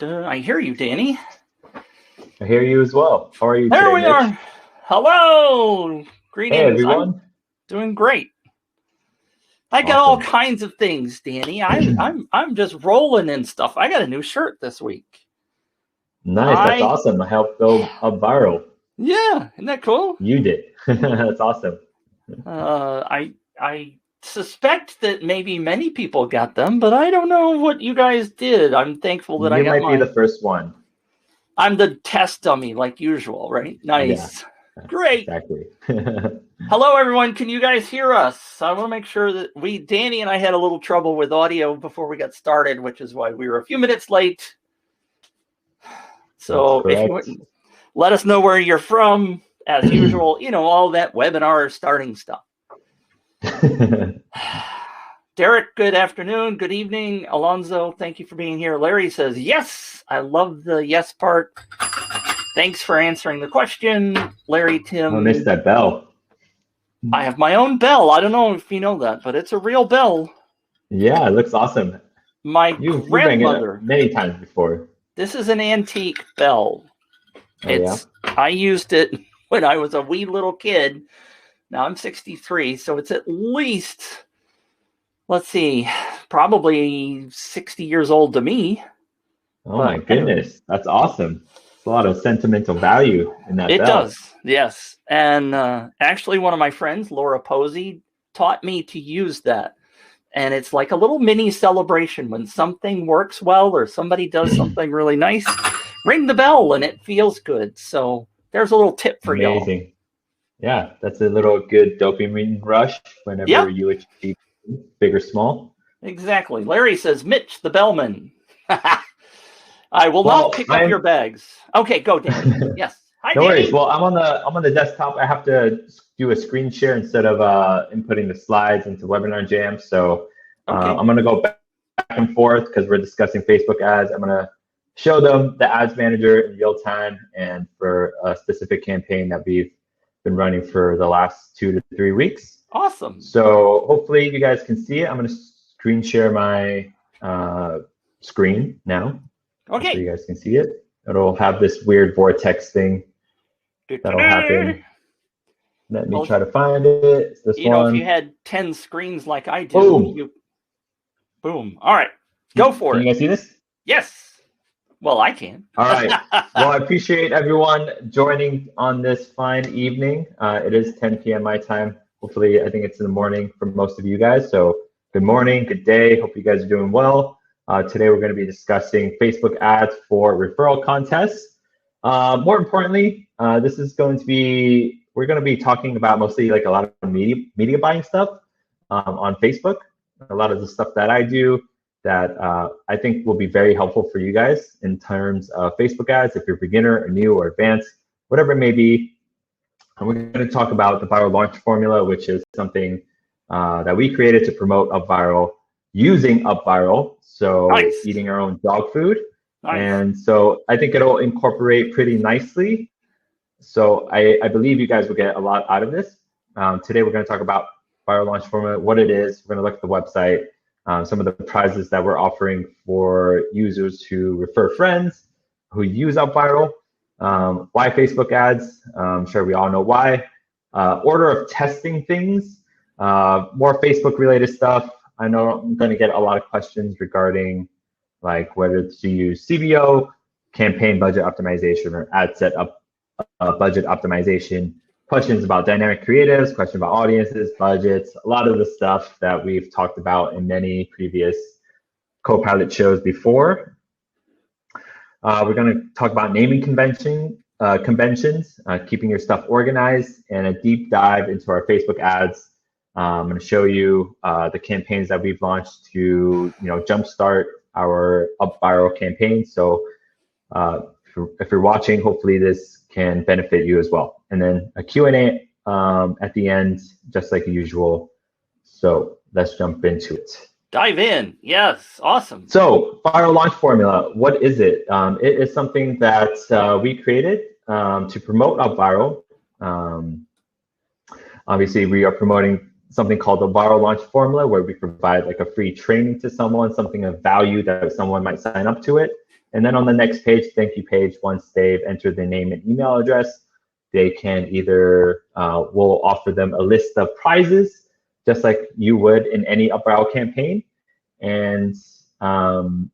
I hear you, Danny. I hear you as well. How are you There today, we Mitch? are. Hello. Hey, Greetings. I'm everyone. doing great. I got all Awesome. kinds of things, Danny. I'm just rolling in stuff. I got a new shirt this week. Nice. That's I awesome. I helped build UpViral. Yeah, isn't that cool? You did. That's awesome. I suspect that maybe many people got them, but I don't know what you guys did. I'm thankful that I You got might be the mine. first one. I'm the test dummy, like usual, right? Yeah, Nice. Great. exactly. Hello, everyone. Can you guys hear us? I want to make sure that Danny and I had a little trouble with audio before we got started, which is why we were a few minutes late. So if you wouldn't, let us know where you're from, as usual, all that webinar starting stuff. Derek, good afternoon, good evening. Alonzo, thank you for being here. Larry says, yes, I love the yes part. Thanks for answering the question. Larry, Tim. I missed that bell. I have my own bell. I don't know if you know that, but it's a real bell. Yeah, it looks awesome. My You rang grandmother. it many times before. This is an antique bell. I used it when I was a wee little kid. Now I'm 63, so it's at least, let's see, probably 60 years old to me. Oh my goodness, that's awesome. It's a lot of sentimental value in that bell. It does, yes. And actually, one of my friends, Laura Posey, taught me to use that. And it's like a little mini celebration when something works well or somebody does something really nice. Ring the bell and it feels good. So there's a little tip for y'all. Amazing. Yeah, that's a little good dopamine rush whenever you achieve big or small. Exactly. Larry says, Mitch, the bellman. I will not pick up your bags. Okay, go, Dan. Yes. Hi, no Danny. worries. Well, I'm on the desktop. I have to do a screen share instead of inputting the slides into Webinar Jam. So I'm going to go back and forth because we're discussing Facebook ads. I'm going to show them the ads manager in real time and for a specific campaign that we've been running for the last 2 to 3 weeks. Awesome. So hopefully you guys can see it. I'm going to screen share my screen now. Okay. So you guys can see it. It'll have this weird vortex thing that'll happen. Let me try to find it. It's this one. If you had 10 screens like I do, boom. All right, go for it. Can you guys see this? Yes. Well, I can. All right. Well, I appreciate everyone joining on this fine evening. It is 10 p.m. my time. Hopefully, I think it's in the morning for most of you guys. So good morning, good day. Hope you guys are doing well. Today, we're going to be discussing Facebook ads for referral contests. More importantly, this is going to be, we're going to be talking about mostly like a lot of media buying stuff on Facebook. A lot of the stuff that I do that I think will be very helpful for you guys in terms of Facebook ads, if you're beginner or new or advanced, whatever it may be. And we're going to talk about the viral launch formula, which is something that we created to promote UpViral using UpViral. So eating our own dog food. And so I think it'll incorporate pretty nicely. So I believe you guys will get a lot out of this. Today, we're going to talk about viral launch formula, what it is. We're going to look at the website, some of the prizes that we're offering for users who refer friends, who use UpViral, why Facebook ads. I'm sure we all know why. Order of testing things, more Facebook related stuff. I know I'm going to get a lot of questions regarding like whether to use CBO, campaign budget optimization, or ad set up budget optimization, questions about dynamic creatives, questions about audiences, budgets, a lot of the stuff that we've talked about in many previous Copilot shows before. We're going to talk about naming conventions, keeping your stuff organized, and a deep dive into our Facebook ads. I'm going to show you the campaigns that we've launched to, jumpstart our UpViral campaign. So if you're watching, hopefully this can benefit you as well. And then a Q&A at the end, just like usual. So let's jump into it. Dive in. Yes. Awesome. So viral launch formula, what is it? It is something that we created to promote UpViral. Obviously, we are promoting something called the viral launch formula, where we provide like a free training to someone, something of value that someone might sign up to it. And then on the next page, thank you page, once they've entered their name and email address, they can either, we'll offer them a list of prizes, just like you would in any UpViral campaign, and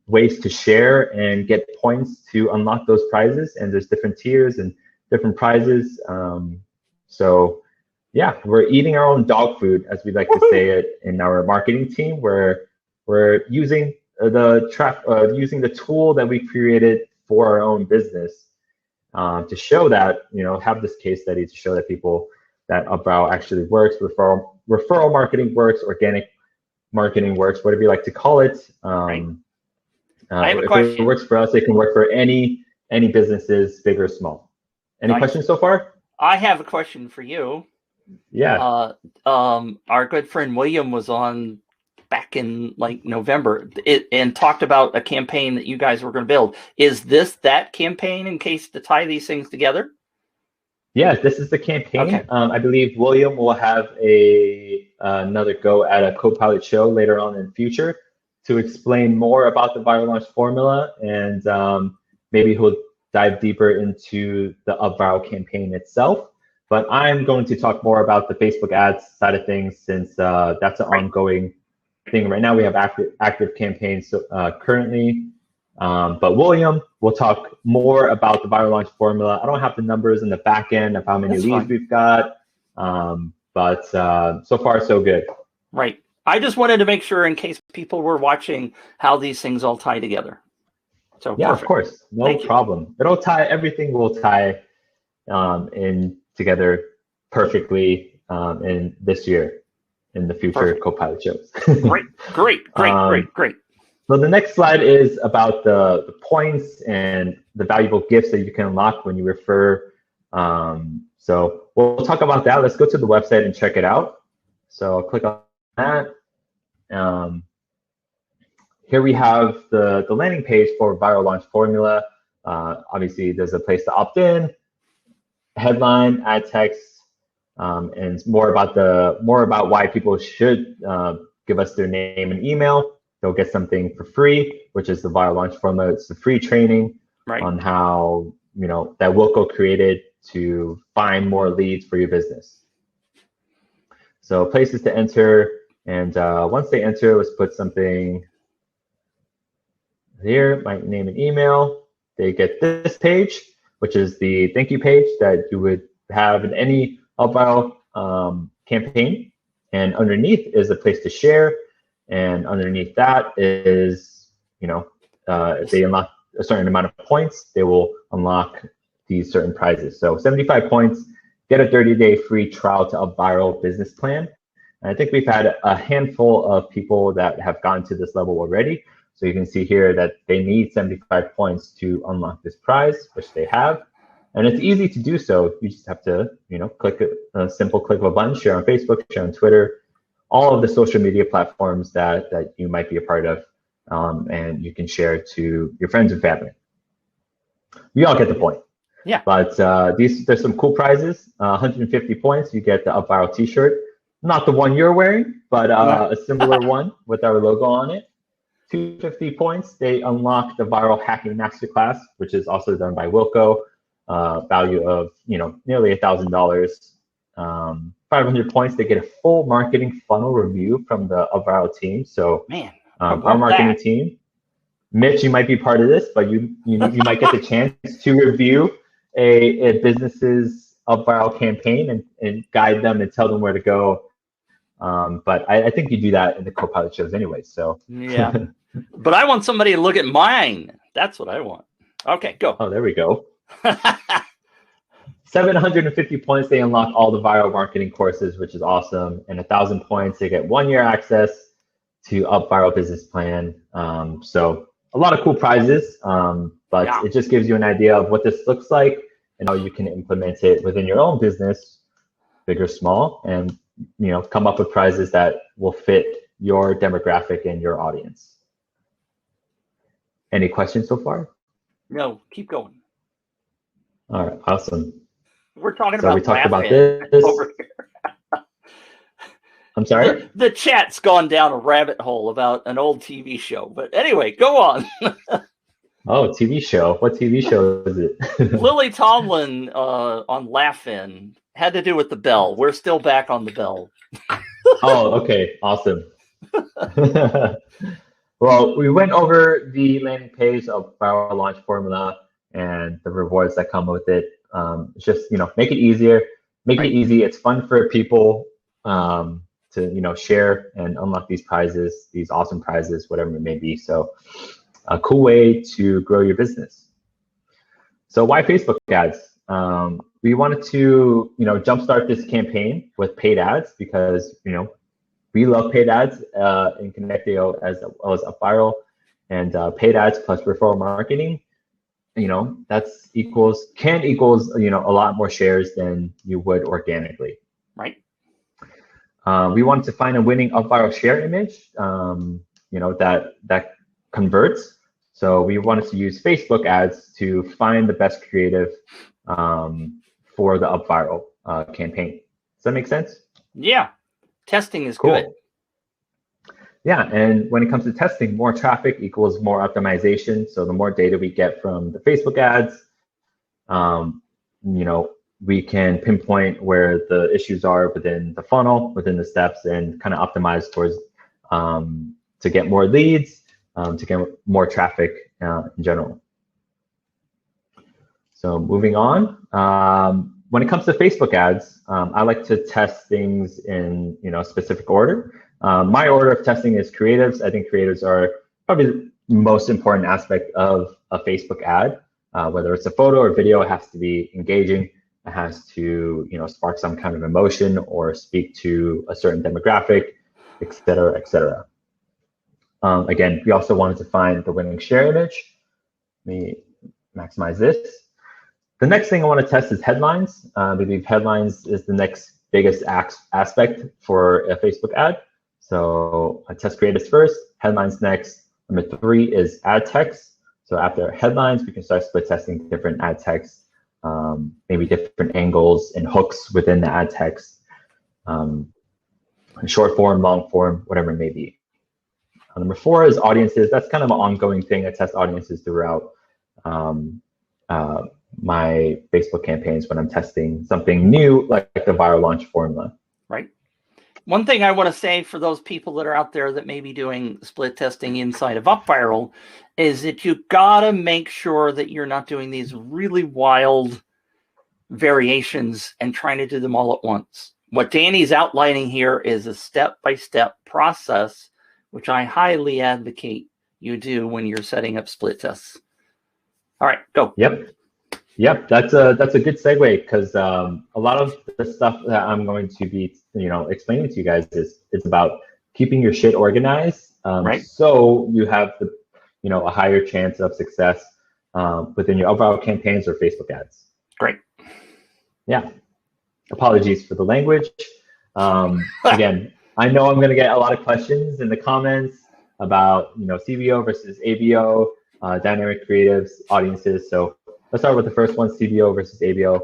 ways to share and get points to unlock those prizes. And there's different tiers and different prizes. So yeah, we're eating our own dog food, as we like to say it in our marketing team, where we're using using the tool that we created for our own business to show that, have this case study to show that that UpViral actually works. Referral marketing works, organic marketing works, whatever you like to call it. Right. I have a if question. it works for us, it can work for any businesses, big or small. Any questions so far? I have a question for you. Yeah. Our good friend William was on back in like November and talked about a campaign that you guys were going to build. Is this that campaign, in case to tie these things together? Yes, this is the campaign. Okay. I believe William will have another go at a co-pilot show later on in the future to explain more about the viral launch formula, and maybe he'll dive deeper into the UpViral campaign itself. But I'm going to talk more about the Facebook ads side of things, since that's an ongoing thing. Right now we have active campaigns currently. But William will talk more about the viral launch formula. I don't have the numbers in the back end of how many leads we've got, but so far so good. Right. I just wanted to make sure, in case people were watching, how these things all tie together. So yeah, perfect. Of course, no problem. It'll tie, everything will tie in together perfectly in this year, in the future co-pilot shows. Great. So the next slide is about the points and the valuable gifts that you can unlock when you refer. So we'll talk about that. Let's go to the website and check it out. So I'll click on that. Here we have the landing page for viral launch formula. Obviously, there's a place to opt in, headline, ad text, and more about why people should give us their name and email. They'll get something for free, which is the viral launch formula. It's the free training on how that Wilco created to find more leads for your business. So places to enter, and once they enter, let's put something here, my name and email. They get this page, which is the thank you page that you would have in any UpViral campaign. And underneath is a place to share. And underneath that is, if they unlock a certain amount of points, they will unlock these certain prizes. So 75 points, get a 30-day free trial to UpViral business plan. And I think we've had a handful of people that have gone to this level already. So you can see here that they need 75 points to unlock this prize, which they have. And it's easy to do so. You just have to, click a simple click of a button, share on Facebook, share on Twitter, all of the social media platforms that you might be a part of, and you can share to your friends and family. We all get the point. Yeah. But there's some cool prizes. 150 points, you get the UpViral T-shirt, not the one you're wearing, but a similar one with our logo on it. 250 points, they unlock the Viral Hacking Masterclass, which is also done by Wilco, value of nearly $1,000. 500 points, they get a full marketing funnel review from the UpViral team. So our marketing team, Mitch, you might be part of this, but you might get the chance to review a business's UpViral campaign and guide them and tell them where to go. But I think you do that in the co-pilot shows anyway. So yeah, but I want somebody to look at mine. That's what I want. Okay, go. Oh, there we go. 750 points, they unlock all the viral marketing courses, which is awesome. And 1,000 points, they get 1 year access to UpViral business plan. So a lot of cool prizes, but it just gives you an idea of what this looks like and how you can implement it within your own business, big or small, and come up with prizes that will fit your demographic and your audience. Any questions so far? No, keep going. All right, awesome. We're talking so about we talked about this over here. I'm sorry? The chat's gone down a rabbit hole about an old TV show. But anyway, go on. Oh, TV show. What TV show is it? Lily Tomlin on Laugh-In had to do with the bell. We're still back on the bell. Oh, okay. Awesome. Well, we went over the landing page of our launch formula and the rewards that come with it. It's just, make it easier, make it Right. easy. It's fun for people to, share and unlock these prizes, these awesome prizes, whatever it may be. So a cool way to grow your business. So why Facebook ads? We wanted to, jumpstart this campaign with paid ads because, we love paid ads in Connectio as well as UpViral, and paid ads plus referral marketing. That's equals a lot more shares than you would organically. Right. We wanted to find a winning UpViral share image, that converts. So we wanted to use Facebook ads to find the best creative for the UpViral campaign. Does that make sense? Yeah. Testing is Cool. good. Yeah, and when it comes to testing, more traffic equals more optimization. So the more data we get from the Facebook ads, we can pinpoint where the issues are within the funnel, within the steps, and kind of optimize towards to get more leads, to get more traffic in general. So moving on, when it comes to Facebook ads, I like to test things in a specific order. My order of testing is creatives. I think creatives are probably the most important aspect of a Facebook ad. Whether it's a photo or video, it has to be engaging. It has to, spark some kind of emotion or speak to a certain demographic, et cetera, et cetera. Again, we also wanted to find the winning share image. Let me maximize this. The next thing I want to test is headlines. I believe headlines is the next biggest aspect for a Facebook ad. So I test creatives first, headlines next. Number 3 is ad text. So after headlines, we can start split testing different ad text, maybe different angles and hooks within the ad text, short form, long form, whatever it may be. Number 4 is audiences. That's kind of an ongoing thing. I test audiences throughout my Facebook campaigns when I'm testing something new, like the viral launch formula. Right. One thing I want to say for those people that are out there that may be doing split testing inside of UpViral is that you gotta make sure that you're not doing these really wild variations and trying to do them all at once. What Danny's outlining here is a step-by-step process, which I highly advocate you do when you're setting up split tests. All right, go. Yep, that's a good segue because a lot of the stuff that I'm going to be explaining to you guys is it's about keeping your shit organized, Right. So you have a higher chance of success within your UpViral campaigns or Facebook ads. Great. Yeah. Apologies for the language. Again, I know I'm going to get a lot of questions in the comments about CBO versus ABO, dynamic creatives, audiences. So let's start with the first one, CBO versus ABO.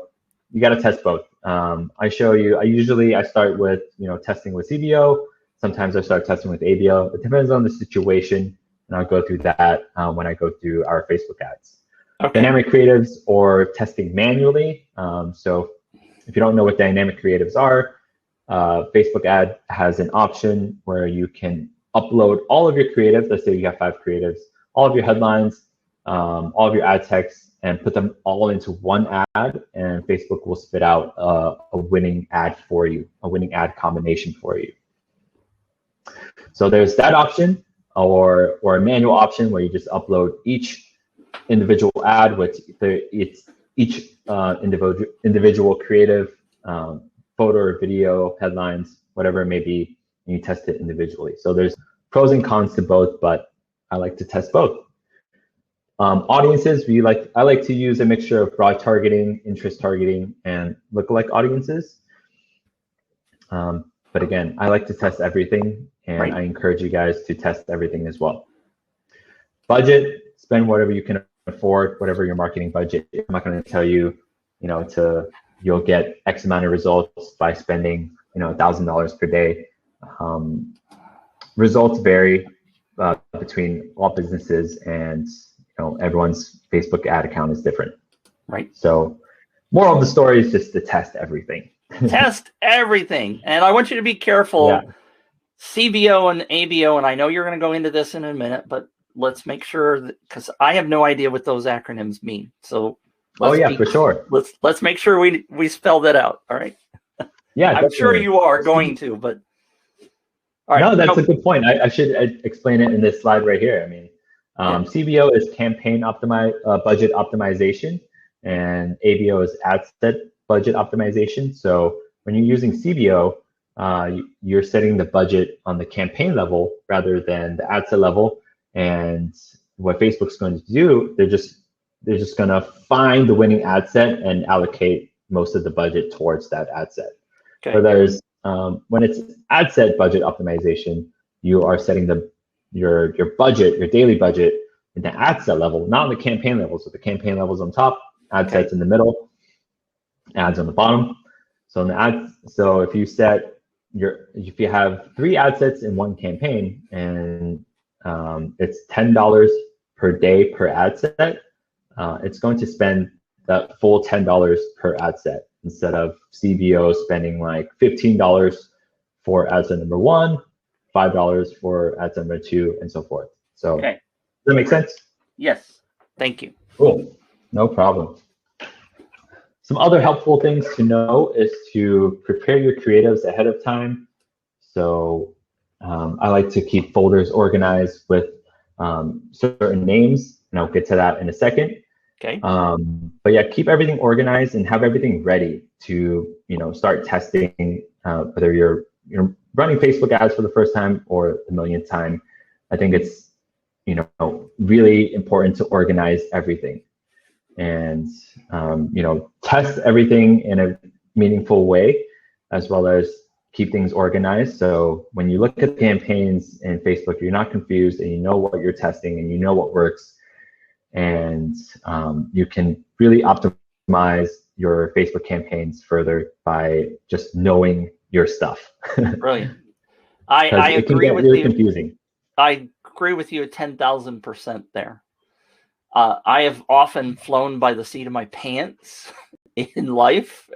You got to test both. I start with testing with CBO. Sometimes I start testing with ABO. It depends on the situation, and I'll go through that when I go through our Facebook ads. Okay. Dynamic creatives or testing manually. So if you don't know what dynamic creatives are, Facebook ad has an option where you can upload all of your creatives. Let's say you have 5 creatives, all of your headlines, all of your ad text, and put them all into one ad, and Facebook will spit out a winning ad for you, a winning ad combination for you. So there's that option, or a manual option where you just upload each individual ad with each individual creative, photo or video, headlines, whatever it may be, and you test it individually. So there's pros and cons to both, but I like to test both. Audiences, I like to use a mixture of broad targeting, interest targeting, and lookalike audiences. But again, I like to test everything, and right. I encourage you guys to test everything as well. Budget, spend whatever you can afford, whatever your marketing budget. I'm not going to tell you, you'll get X amount of results by spending, $1,000 per day. Results vary between all businesses, and everyone's Facebook ad account is different. Right. So moral of the story is just to test everything. Test everything. And I want you to be careful. Yeah. CBO and ABO, and I know you're going to go into this in a minute, but let's make sure that, because I have no idea what those acronyms mean. So for sure. Let's make sure we spell that out. All right. Yeah, I'm sure you are going to, but all right. No, that's a good point. I should explain it in this slide right here. I mean, CBO is campaign budget optimization, and ABO is ad set budget optimization. So when you're using CBO, you're setting the budget on the campaign level rather than the ad set level. And what Facebook's going to do, they're just going to find the winning ad set and allocate most of the budget towards that ad set. Okay. So there's when it's ad set budget optimization, you are setting your budget, your daily budget, in the ad set level, not on the campaign level. So the campaign level is on top, ad sets in the middle, ads on the bottom. So in the so if you have 3 ad sets in one campaign, and it's $10 per day per ad set, it's going to spend that full $10 per ad set instead of CBO spending like $15 for ad set number 1, $5 for ad set number 2, and so forth. So does that make sense? Yes. Thank you. Cool. No problem. Some other helpful things to know is to prepare your creatives ahead of time. So I like to keep folders organized with certain names, and I'll get to that in a second. Okay. But yeah, keep everything organized and have everything ready to start testing. Whether you're running Facebook ads for the first time or the millionth time, I think it's really important to organize everything and test everything in a meaningful way, as well as keep things organized. So when you look at campaigns in Facebook, you're not confused, and you know what you're testing, and you know what works, and you can really optimize your Facebook campaigns further by just knowing your stuff. Brilliant. I agree with really you. Confusing. I agree with you 10,000% there. I have often flown by the seat of my pants in life.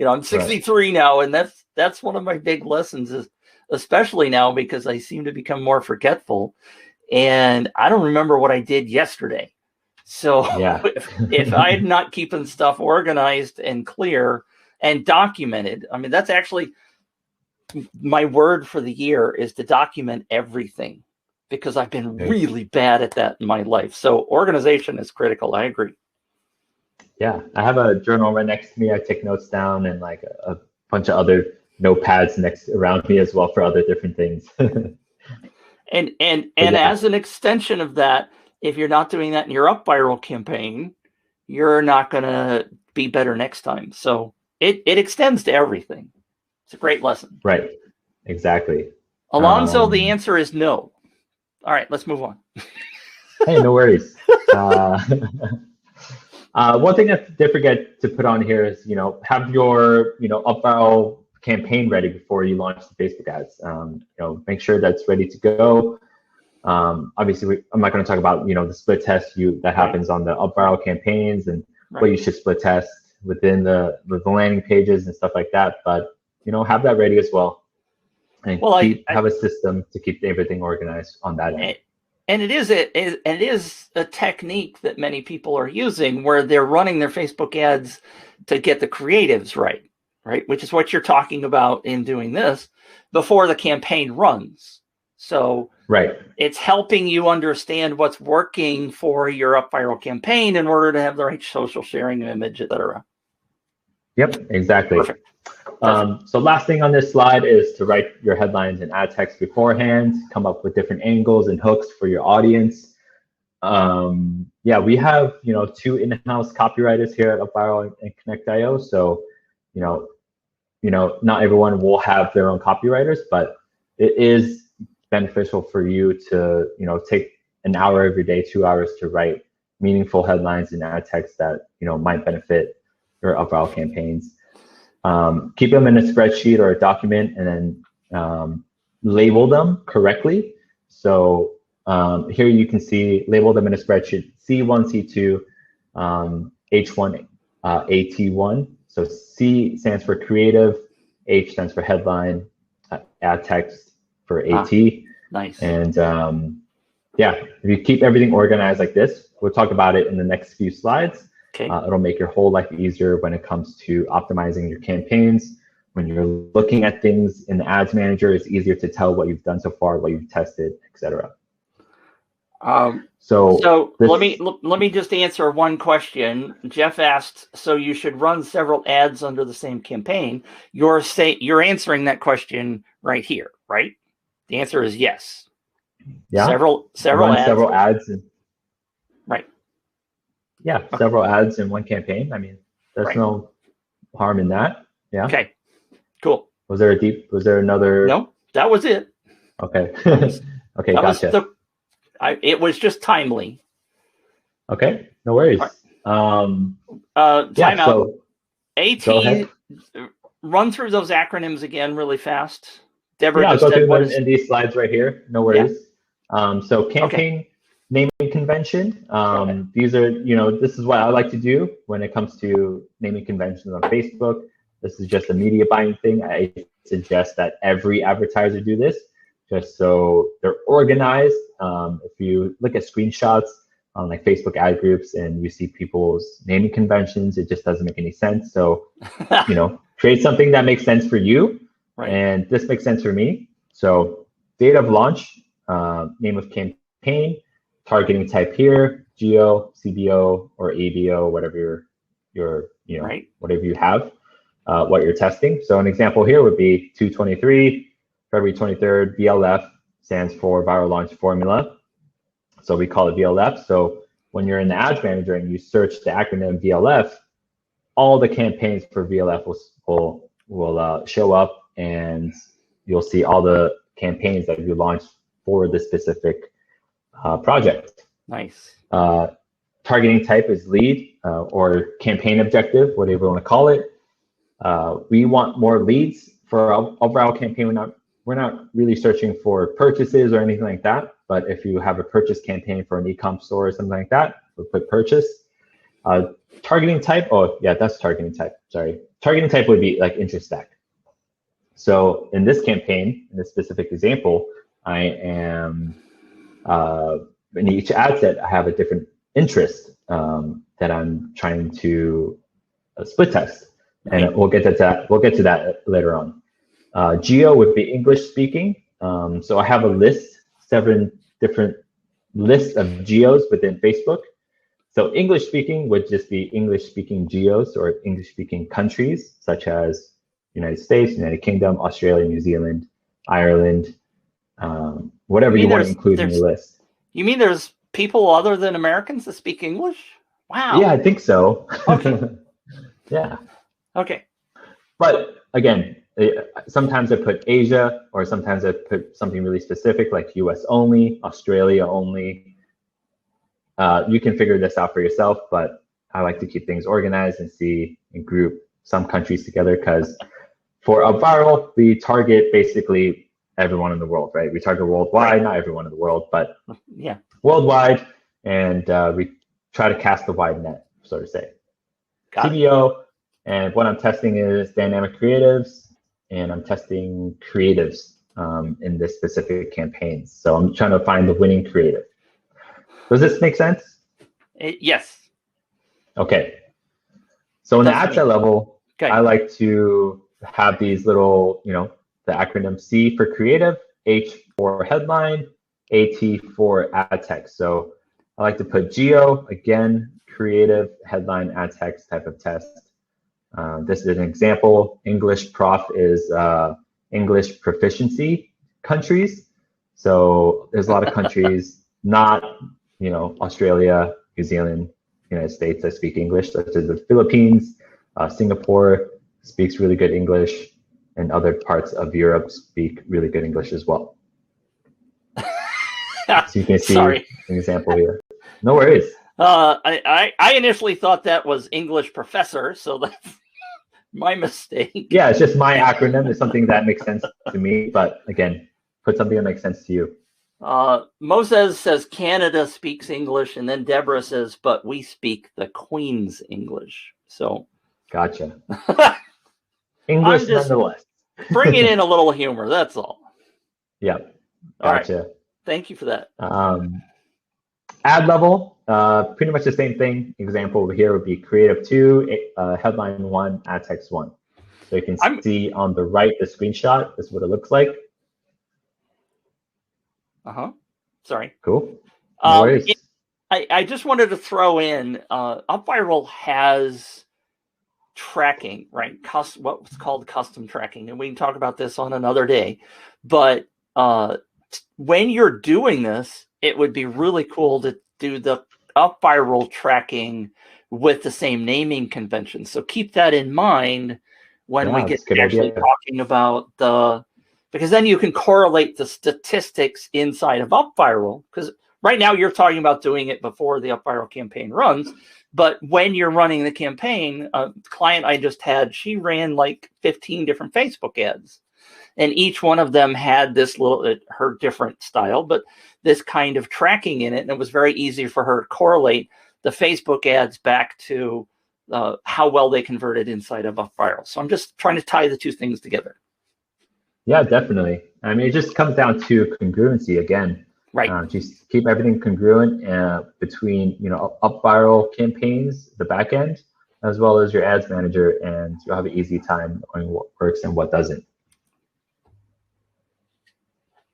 I'm 63 now, and that's one of my big lessons, is especially now because I seem to become more forgetful, and I don't remember what I did yesterday. So if I'm not keeping stuff organized and clear and documented, I mean, that's actually my word for the year, is to document everything, because I've been really bad at that in my life. So organization is critical. I agree. Yeah, I have a journal right next to me. I take notes down, and like a bunch of other notepads around me as well for other different things. and as an extension of that, if you're not doing that in your UpViral campaign, you're not going to be better next time. So it extends to everything. It's a great lesson. Right. Exactly. Alonzo, the answer is no. All right, let's move on. Hey, no worries. One thing I did forget to put on here is, have your, UpViral campaign ready before you launch the Facebook ads. Make sure that's ready to go. Obviously, I'm not going to talk about, the split test that happens on the UpViral campaigns and what you should split test within the landing pages and stuff like that. But, have that ready as well. And have a system to keep everything organized on that end. And it is a technique that many people are using, where they're running their Facebook ads to get the creatives right? Which is what you're talking about in doing this before the campaign runs. So it's helping you understand what's working for your UpViral campaign in order to have the right social sharing image, etc. Yep, exactly. Perfect. So last thing on this slide is to write your headlines and ad text beforehand, come up with different angles and hooks for your audience. We have 2 in-house copywriters here at UpViral and Connect.io. So not everyone will have their own copywriters, but it is beneficial for you to take an hour every day, 2 hours to write meaningful headlines and ad text that might benefit your UpViral campaigns. Keep them in a spreadsheet or a document, and then label them correctly. So here you can see, label them in a spreadsheet C1, C2, H1, AT1. So C stands for creative, H stands for headline, ad text for AT. Nice. And yeah, if you keep everything organized like this, we'll talk about it in the next few slides. Okay. It'll make your whole life easier when it comes to optimizing your campaigns. When you're looking at things in the ads manager, it's easier to tell what you've done so far, what you've tested, etc. So let me just answer one question. Jeff asked, so you should run several ads under the same campaign. You're answering that question right here, right? The answer is yes. Yeah. Several ads. Several ads. Right. Yeah, okay. Several ads in one campaign. I mean, there's no harm in that. Yeah. Okay. Cool. Was there another? No, that was it. Okay. Okay, gotcha. It was just timely. Okay, no worries. Time out. So AT, run through those acronyms again really fast. Deborah I'll just go said through them in these slides right here. No worries. Yeah. So campaign naming convention. These are, this is what I like to do when it comes to naming conventions on Facebook. This is just a media buying thing. I suggest that every advertiser do this, just so they're organized. If you look at screenshots on like Facebook ad groups and you see people's naming conventions, it just doesn't make any sense. So, create something that makes sense for you. Right. And this makes sense for me. So date of launch, name of campaign, targeting type here, geo, CBO, or ABO, whatever your whatever you have, what you're testing. So an example here would be 2/23, February 23rd, VLF stands for Viral Launch Formula. So we call it VLF. So when you're in the ads manager and you search the acronym VLF, all the campaigns for VLF will show up, and you'll see all the campaigns that you launched for the specific project. Nice. Targeting type is lead or campaign objective, whatever you want to call it. We want more leads for our UpViral campaign. We're not really searching for purchases or anything like that. But if you have a purchase campaign for an e-com store or something like that, we'll put purchase. Targeting type. Oh, yeah, that's targeting type. Sorry. Targeting type would be like interest stack. So in this campaign, in this specific example, I am in each ad set, I have a different interest that I'm trying to split test, and we'll get to that. We'll get to that later on. Geo would be English speaking. So I have a list, 7 different lists of geos within Facebook. So English speaking would just be English speaking geos or English speaking countries, such as United States, United Kingdom, Australia, New Zealand, Ireland, whatever you want to include in your list. You mean there's people other than Americans that speak English? Wow. Yeah, I think so. Okay. Yeah. Okay. But again, sometimes I put Asia, or sometimes I put something really specific like US only, Australia only. You can figure this out for yourself, but I like to keep things organized and see and group some countries together, because for UpViral, we target basically everyone in the world, right? We target worldwide, not everyone in the world, but worldwide, and we try to cast a wide net, so to say. CBO, and what I'm testing is dynamic creatives, and I'm testing creatives in this specific campaign. So I'm trying to find the winning creative. Does this make sense? Yes. Okay. So in the ad set level, I like to have these little, the acronym C for creative, H for headline, AT for ad text. So I like to put geo, again, creative, headline, ad text type of test. This is an example. English prof is English proficiency countries. So there's a lot of countries, not, Australia, New Zealand, United States that speak English, such as the Philippines, Singapore speaks really good English, and other parts of Europe speak really good English as well. So you can see an example here. No worries. I initially thought that was English professor, so that's my mistake. Yeah, it's just my acronym. It's something that makes sense to me, but again, put something that makes sense to you. Moses says Canada speaks English, and then Deborah says, but we speak the Queen's English. So Gotcha. I'm English just nonetheless. bringing in a little humor. That's all. Yep. All right. Gotcha. Thank you for that. Ad level, pretty much the same thing. Example over here would be creative 2, headline 1, ad text 1. So you can see on the right, the screenshot. This is what it looks like. Sorry. Cool. No worries. I just wanted to throw in, UpViral has tracking, right? What's called custom tracking, and we can talk about this on another day. But when you're doing this, it would be really cool to do the UpViral tracking with the same naming convention. So keep that in mind when we get actually talking about because then you can correlate the statistics inside of UpViral. Because right now you're talking about doing it before the UpViral campaign runs. But when you're running the campaign, a client I just had, she ran like 15 different Facebook ads. And each one of them had this her different style, but this kind of tracking in it. And it was very easy for her to correlate the Facebook ads back to how well they converted inside of UpViral. So I'm just trying to tie the two things together. Yeah, definitely. I mean, it just comes down to congruency again. Right. Just keep everything congruent between UpViral campaigns, the back end, as well as your ads manager, and you'll have an easy time knowing what works and what doesn't.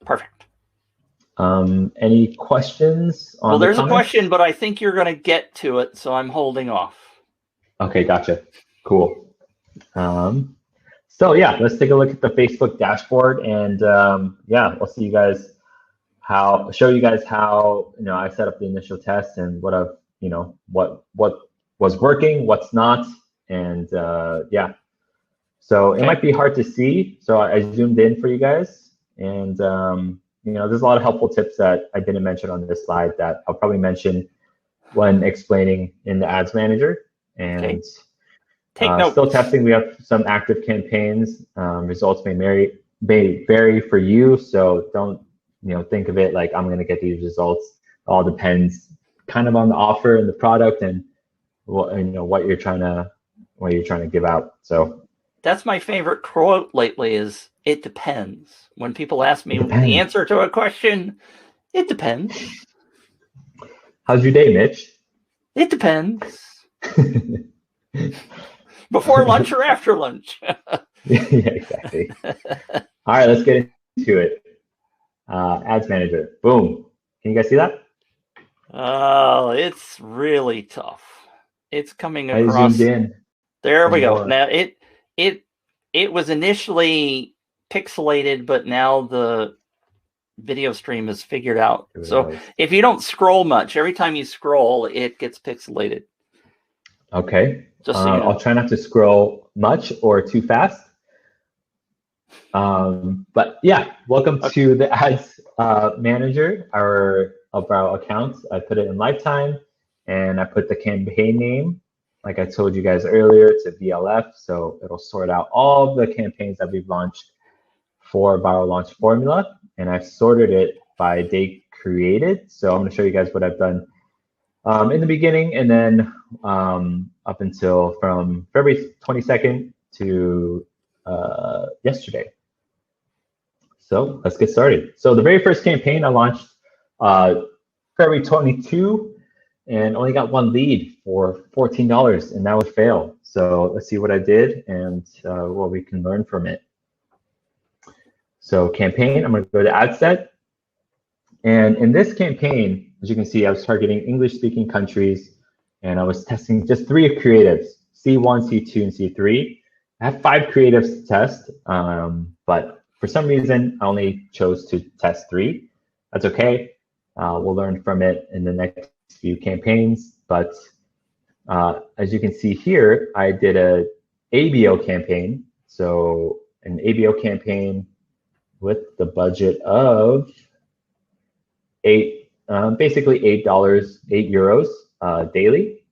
Perfect. Any questions on there's a question, but I think you're going to get to it, so I'm holding off. Okay, gotcha. Cool. So yeah, let's take a look at the Facebook dashboard, and yeah, we'll see you guys show you guys how I set up the initial test and what I've what was working, what's not, and yeah. So okay. It might be hard to see, so I zoomed in for you guys, and there's a lot of helpful tips that I didn't mention on this slide that I'll probably mention when explaining in the ads manager. And okay. Take notes. Still testing. We have some active campaigns. Results may vary for you, so don't think of it like I'm going to get these results. It all depends kind of on the offer and the product and what you're trying to give out. So that's my favorite quote lately is it depends. When people ask me the answer to a question, it depends. How's your day, Mitch? It depends. Before lunch or after lunch? Yeah, exactly. All right, let's get into it. Ads manager. Boom. Can you guys see that? Oh, it's really tough. It's coming across. I zoomed in. There we go. Now it was initially pixelated, but now the video stream is figured out. So if you don't scroll much, every time you scroll, it gets pixelated. Okay. Just so you know. I'll try not to scroll much or too fast. But yeah, welcome to the ads manager, our UpViral account. I put it in lifetime, and I put the campaign name, like I told you guys earlier, to VLF. So it'll sort out all the campaigns that we've launched for Viral Launch Formula, and I've sorted it by date created. So I'm going to show you guys what I've done in the beginning, and then up until from February 22nd to yesterday. So let's get started. So the very first campaign I launched February 22, and only got one lead for $14, and that would fail. So let's see what I did and what we can learn from it. So campaign, I'm going to go to ad set. And in this campaign, as you can see, I was targeting English-speaking countries, and I was testing just 3 creatives, C1, C2, and C3. I have 5 creatives to test, but for some reason, I only chose to test 3. That's okay. We'll learn from it in the next few campaigns. But as you can see here, I did a ABO campaign. So an ABO campaign with the budget of basically $8, €8 daily.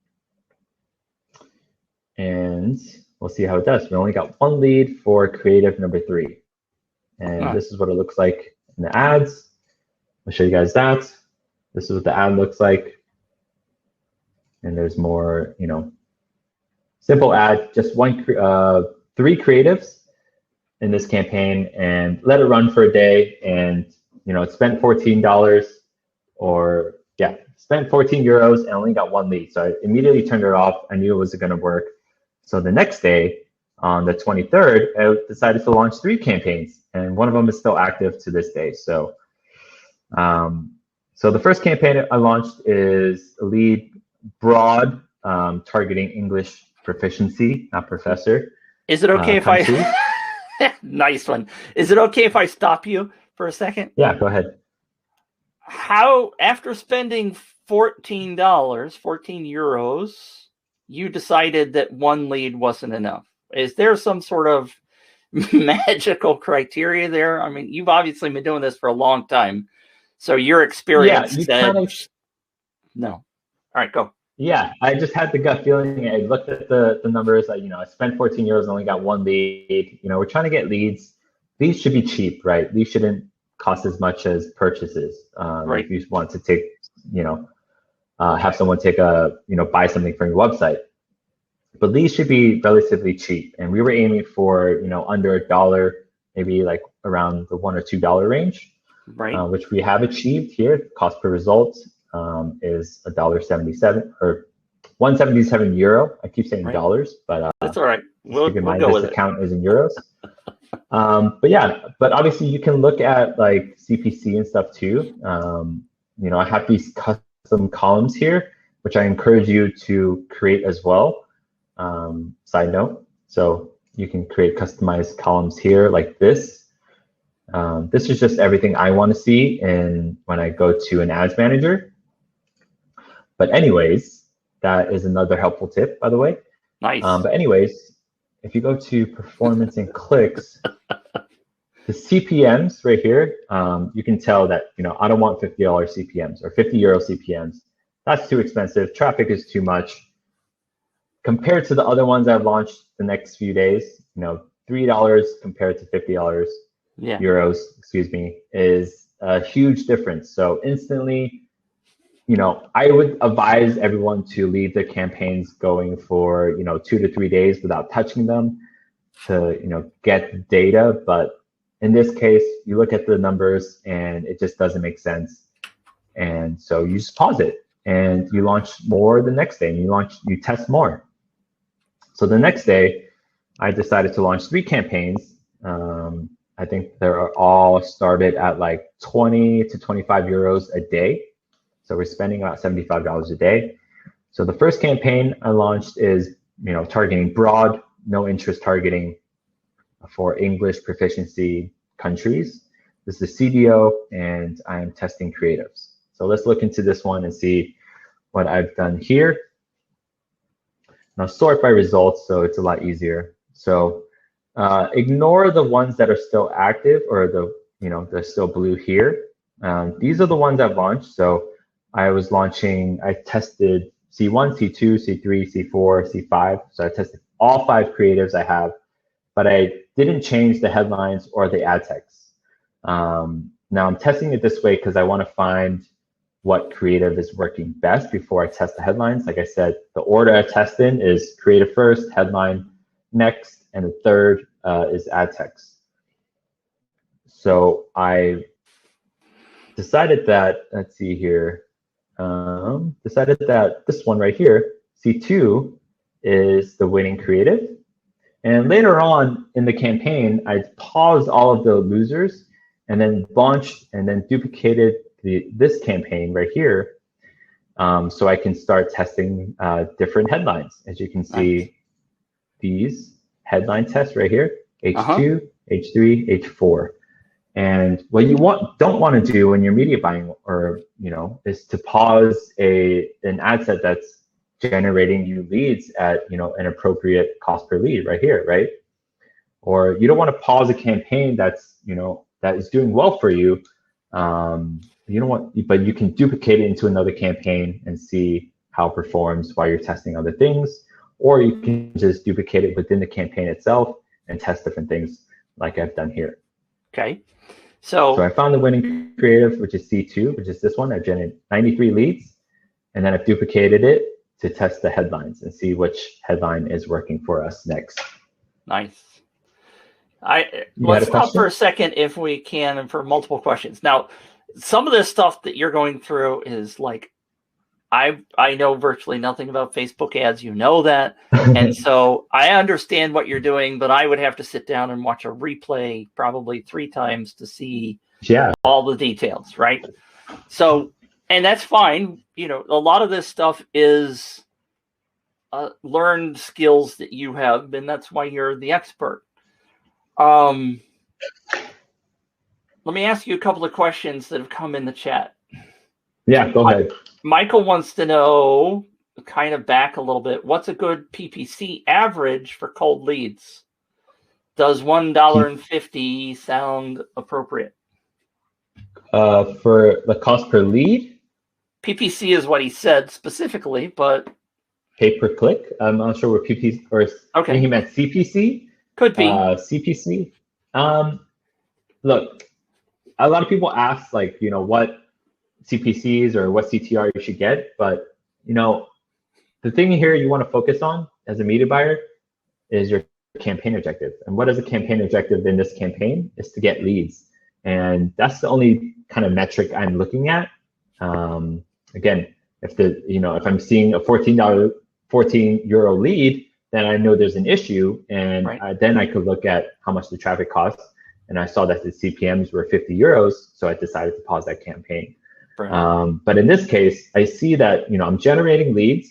And we'll see how it does. We only got 1 lead for creative number 3. And this is what it looks like in the ads. I'll show you guys that. This is what the ad looks like. And there's more, simple ad, just three creatives in this campaign, and let it run for a day. And, it spent $14 or spent 14 euros and only got one lead. So I immediately turned it off. I knew it wasn't going to work. So the next day, on the 23rd, I decided to launch 3 campaigns, and one of them is still active to this day. So, so the first campaign I launched is a lead broad, targeting English proficiency, not professor. Is it okay if I? Nice one. Is it okay if I stop you for a second? Yeah, go ahead. How, after spending $14, 14 euros, you decided that one lead wasn't enough? Is there some sort of magical criteria there? I mean, you've obviously been doing this for a long time, so your experience said no. All right, go. Yeah, I just had the gut feeling. I looked at the numbers. I spent 14 euros and only got one lead. We're trying to get leads. Leads should be cheap, right? These shouldn't cost as much as purchases. Right. If you want to take, have someone take buy something from your website. But these should be relatively cheap. And we were aiming for, under $1, maybe like around the $1 or $2 range, right? Which we have achieved here. Cost per result is $1.77 or 177 euro. I keep saying dollars, but that's all right. We'll mind go this with account is in euros. But obviously you can look at like CPC and stuff too. I have these custom columns here, which I encourage you to create as well. Side note, so you can create customized columns here like this. This is just everything I want to see when I go to an ads manager. But anyways, that is another helpful tip, by the way. Nice. But anyways, if you go to performance and clicks, the CPMs right here, you can tell that, I don't want $50 CPMs or 50 euro CPMs. That's too expensive. Traffic is too much. Compared to the other ones I've launched the next few days, $3 compared to $50 euros, excuse me, is a huge difference. So instantly, I would advise everyone to leave their campaigns going for, 2 to 3 days without touching them to, get data. But in this case, you look at the numbers and it just doesn't make sense. And so you just pause it and you launch more the next day and you test more. So the next day, I decided to launch 3 campaigns. I think they're all started at like 20 to 25 euros a day. So we're spending about $75 a day. So the first campaign I launched is, targeting broad, no interest targeting for English proficiency countries. This is CDO, and I am testing creatives. So let's look into this one and see what I've done here. Now sort by results, so it's a lot easier. So ignore the ones that are still active or they're still blue here. These are the ones I've launched. So I tested C1, C2, C3, C4, C5. So I tested all 5 creatives I have, but I didn't change the headlines or the ad text. Now I'm testing it this way because I want to find what creative is working best before I test the headlines. Like I said, the order I test in is creative first, headline next, and the third is ad text. So I decided that, let's see here, decided that this one right here, C2, is the winning creative. And later on in the campaign, I paused all of the losers and then launched and then duplicated this campaign right here, so I can start testing different headlines. As you can see, these headline tests right here, H2, H3, H4. And what you don't want to do when you're media buying, or is to pause an ad set that's generating you leads at an appropriate cost per lead right here, right? Or you don't want to pause a campaign that's that is doing well for you. But you can duplicate it into another campaign and see how it performs while you're testing other things. Or you can just duplicate it within the campaign itself and test different things like I've done here. Okay. So So I found the winning creative, which is C2, which is this one. I generated 93 leads, and then I've duplicated it to test the headlines and see which headline is working for us next. nice. You had Let's a stop for question? a second if we can, and for multiple questions. Now, some of this stuff that you're going through is like I know virtually nothing about Facebook ads. You know that, and so I understand what you're doing, but I would have to sit down and watch a replay probably 3 times to see Yeah. all the details, right? So, and that's fine. You know, a lot of this stuff is learned skills that you have, and that's why you're the expert. Let me ask you a couple of questions that have come in the chat. Yeah, go ahead. Michael wants to know, kind of back a little bit, what's a good PPC average for cold leads? Does $1.50 sound appropriate? For the cost per lead? PPC is what he said specifically, but Pay per click? I'm not sure what PPC, or I think he meant CPC? Could be. CPC? Look, a lot of people ask, like, you know, what CPCs or what CTR you should get, but, you know, the thing here you want to focus on as a media buyer is your campaign objective. And what is a campaign objective in this campaign? Is to get leads. And that's the only kind of metric I'm looking at. Again, if I'm seeing a €14 lead, then I know there's an issue, and then I could look at how much the traffic costs. And I saw that the CPMs were €50, so I decided to pause that campaign. But in this case, I see that, you know, I'm generating leads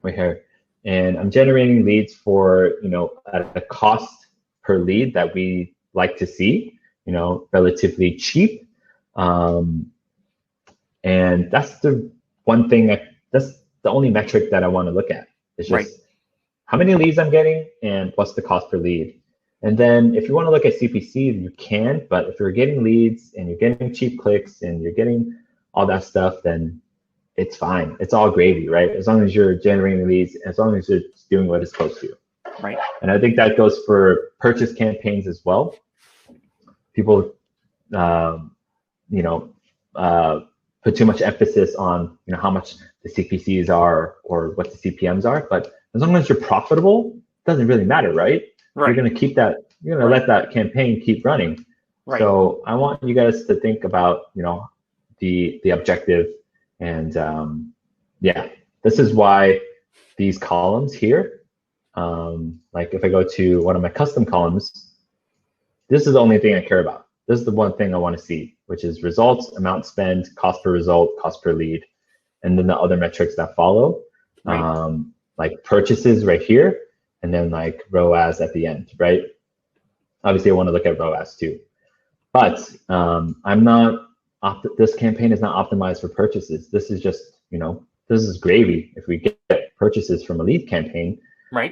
right here, and I'm generating leads for, you know, at a cost per lead that we like to see, you know, relatively cheap. And that's the one thing that's the only metric that I want to look at. It's just how many leads I'm getting and what's the cost per lead. And then if you want to look at CPC, you can, but if you're getting leads and you're getting cheap clicks and you're getting all that stuff, then it's fine. It's all gravy, right? As long as you're generating leads, as long as you're doing what it's supposed to. Right. And I think that goes for purchase campaigns as well. People, put too much emphasis on, you know, how much the CPCs are or what the CPMs are, but as long as you're profitable, it doesn't really matter, right? You're going to keep that, you're going to let that campaign keep running. So I want you guys to think about, you know, the objective, and this is why these columns here, like if I go to one of my custom columns, this is the only thing I care about. This is the one thing I want to see, which is results, amount spent, cost per result, cost per lead, and then the other metrics that follow, like purchases right here, and then like ROAS at the end, right? Obviously, I want to look at ROAS too, but this campaign is not optimized for purchases. This is just, you know, this is gravy if we get purchases from a lead campaign.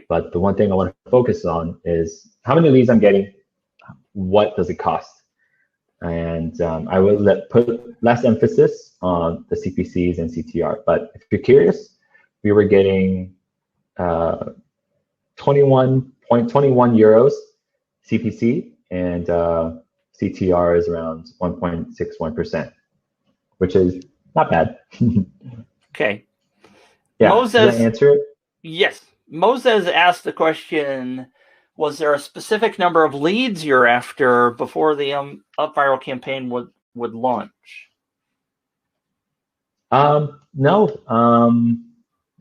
But the one thing I want to focus on is how many leads I'm getting, what does it cost? And I will put less emphasis on the CPCs and CTR. But if you're curious, we were getting 21.21 euros CPC, and CTR is around 1.61%, which is not bad. Okay. Yeah, Moses, does that answer it? Yes. Moses asked the question, was there a specific number of leads you're after before the UpViral campaign would launch? No.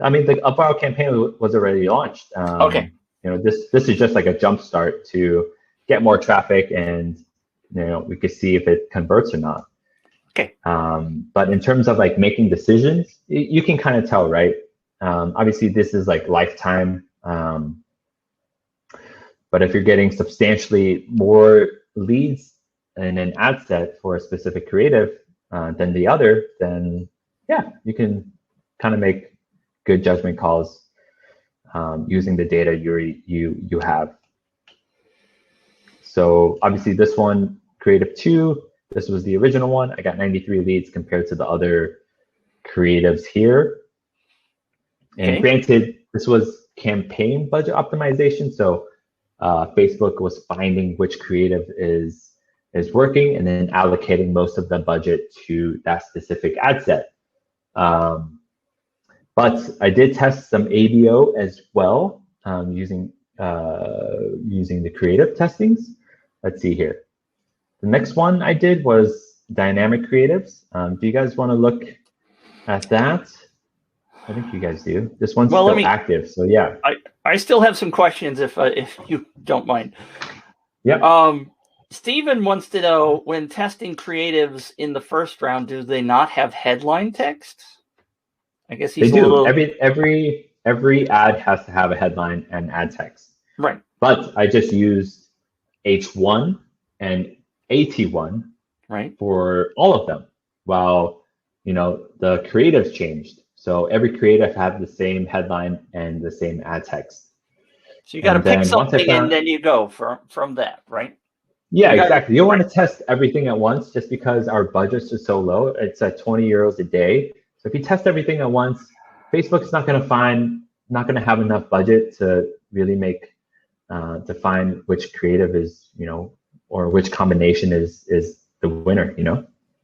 I mean, the UpViral campaign was already launched. Okay. You know, this is just like a jump start to get more traffic, and, you know, we could see if it converts or not. Okay. But in terms of like making decisions, you can kind of tell, right? Obviously, this is like lifetime. But if you're getting substantially more leads in an ad set for a specific creative than the other, then yeah, you can kind of make good judgment calls using the data you have. So obviously this one, creative 2, this was the original one. I got 93 leads compared to the other creatives here. And granted, this was campaign budget optimization. So Facebook was finding which creative is is working, and then allocating most of the budget to that specific ad set. But I did test some ABO as well, using the creative testings. Let's see here. The next one I did was dynamic creatives. Do you guys want to look at that? I think you guys do. This one's still active, so yeah. I still have some questions if you don't mind. Yeah. Steven wants to know, when testing creatives in the first round, do they not have headline text? I guess he's they do. Little... Every ad has to have a headline and ad text. Right. But I just used H1 and AT1 for all of them, while the creatives changed. So every creative had the same headline and the same ad text. So you got to pick something and then you go from that, right? Yeah, exactly. You don't want to test everything at once just because our budgets are so low. It's at 20 euros a day. So if you test everything at once, Facebook's not going to have enough budget to really to find which creative is, or which combination is the winner,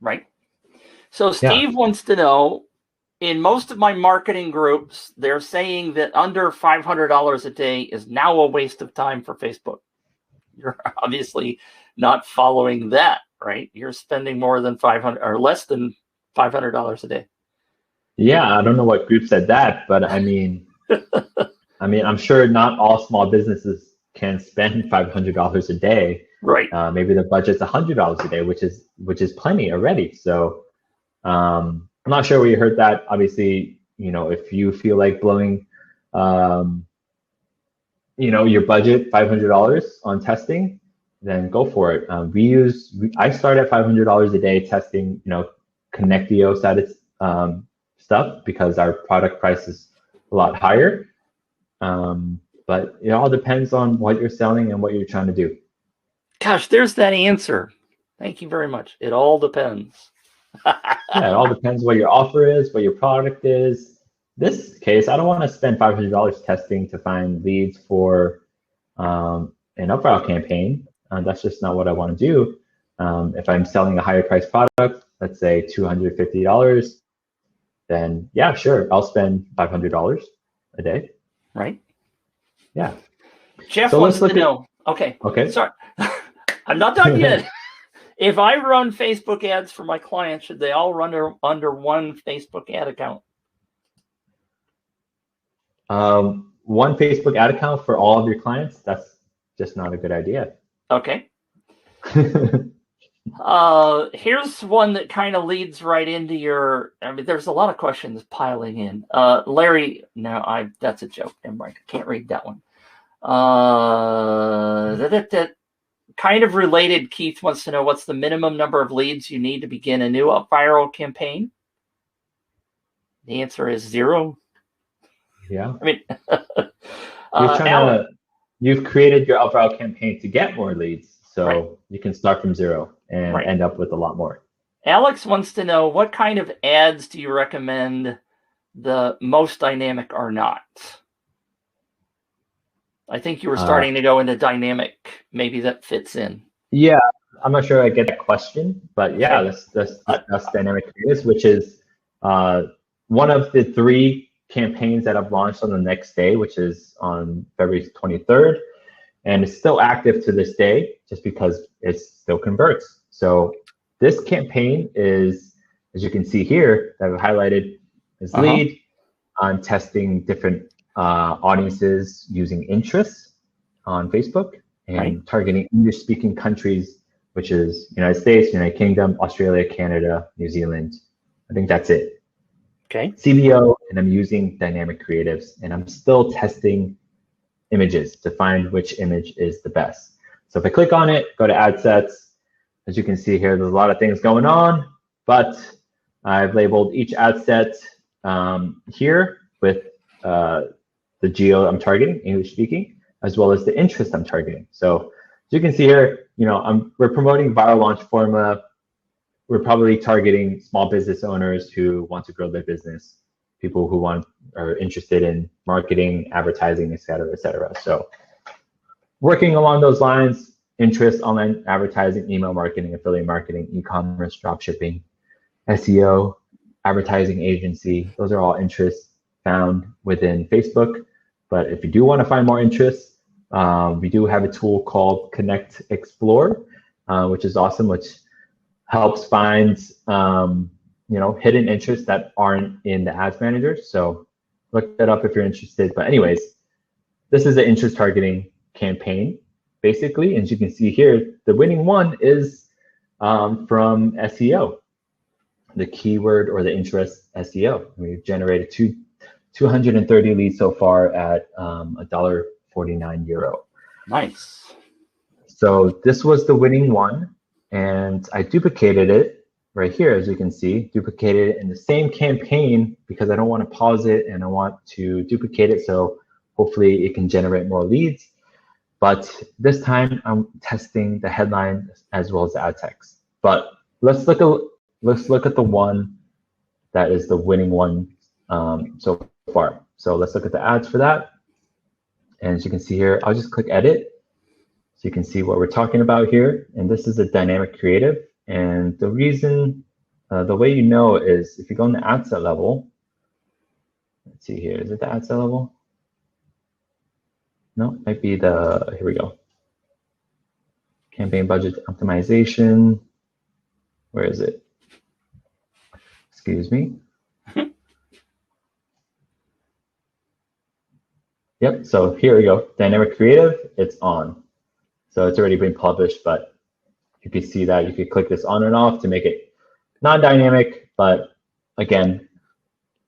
Right. So Steve wants to know, in most of my marketing groups, they're saying that under $500 a day is now a waste of time for Facebook. You're obviously not following that, right? You're spending more than 500 or less than $500 a day. Yeah, I don't know what group said that, but I mean, I'm sure not all small businesses can spend $500 a day. Right. Maybe the budget's $100 a day, which is plenty already. So I'm not sure where you heard that. Obviously, if you feel like blowing, your budget $500 on testing, then go for it. I start at $500 a day testing, Connectio side stuff, because our product price is a lot higher. But it all depends on what you're selling and what you're trying to do. Gosh, there's that answer. Thank you very much. It all depends. Yeah, it all depends what your offer is, what your product is. This case, I don't want to spend $500 testing to find leads for an UpViral campaign. That's just not what I want to do. If I'm selling a higher price product, let's say $250, then yeah, sure, I'll spend $500 a day. Right. Yeah. Jeff wants to know. Okay. Sorry, I'm not done yet. If I run Facebook ads for my clients, should they all run under one Facebook ad account? One Facebook ad account for all of your clients? That's just not a good idea. Okay. Here's one that kind of leads right into your. There's a lot of questions piling in. Larry, no, that's a joke. Never mind. I can't read that one. That kind of related. Keith wants to know, what's the minimum number of leads you need to begin a new UpViral campaign? The answer is 0. Yeah. You've created your UpViral campaign to get more leads, so you can start from 0 and end up with a lot more. Alex wants to know, what kind of ads do you recommend, the most dynamic or not? I think you were starting to go into dynamic. Maybe that fits in. Yeah, I'm not sure I get that question, but yeah, let's discuss dynamic creatives, which is one of the 3 campaigns that I've launched on the next day, which is on February 23rd, and it's still active to this day, just because it still converts. So this campaign is, as you can see here, that I've highlighted, is lead. I'm testing different audiences using interests on Facebook and targeting English-speaking countries, which is United States, United Kingdom, Australia, Canada, New Zealand. I think that's it. Okay. CBO, and I'm using dynamic creatives, and I'm still testing images to find which image is the best. So if I click on it, go to ad sets, as you can see here, there's a lot of things going on, but I've labeled each ad set here with the geo I'm targeting, English speaking, as well as the interest I'm targeting. So as you can see here, we're promoting viral launch formula. We're probably targeting small business owners who want to grow their business, people who are interested in marketing, advertising, et cetera, et cetera. So working along those lines, interest, online advertising, email marketing, affiliate marketing, e-commerce, dropshipping, SEO, advertising agency. Those are all interests found within Facebook. But if you do want to find more interests, we do have a tool called Connect Explore, which is awesome, which helps find hidden interests that aren't in the ads manager. So look that up if you're interested. But anyways, this is an interest targeting campaign, basically. And as you can see here, the winning one is from SEO, the keyword or the interest SEO. We've generated 230 leads so far at €1.49. Nice. So this was the winning one, and I duplicated it right here, as you can see, duplicated it in the same campaign because I don't want to pause it and I want to duplicate it so hopefully it can generate more leads. But this time I'm testing the headline as well as the ad text. But let's look at the one that is the winning one so far. So let's look at the ads for that. And as you can see here, I'll just click edit so you can see what we're talking about here. And this is a dynamic creative. And the reason, the way you know is if you go in the ad set level, let's see here, is it the ad set level? No, it might be here we go. Campaign budget optimization. Where is it? Excuse me. Yep, so here we go. Dynamic creative, it's on. So it's already been published, but you can see that you could click this on and off to make it non-dynamic. But again,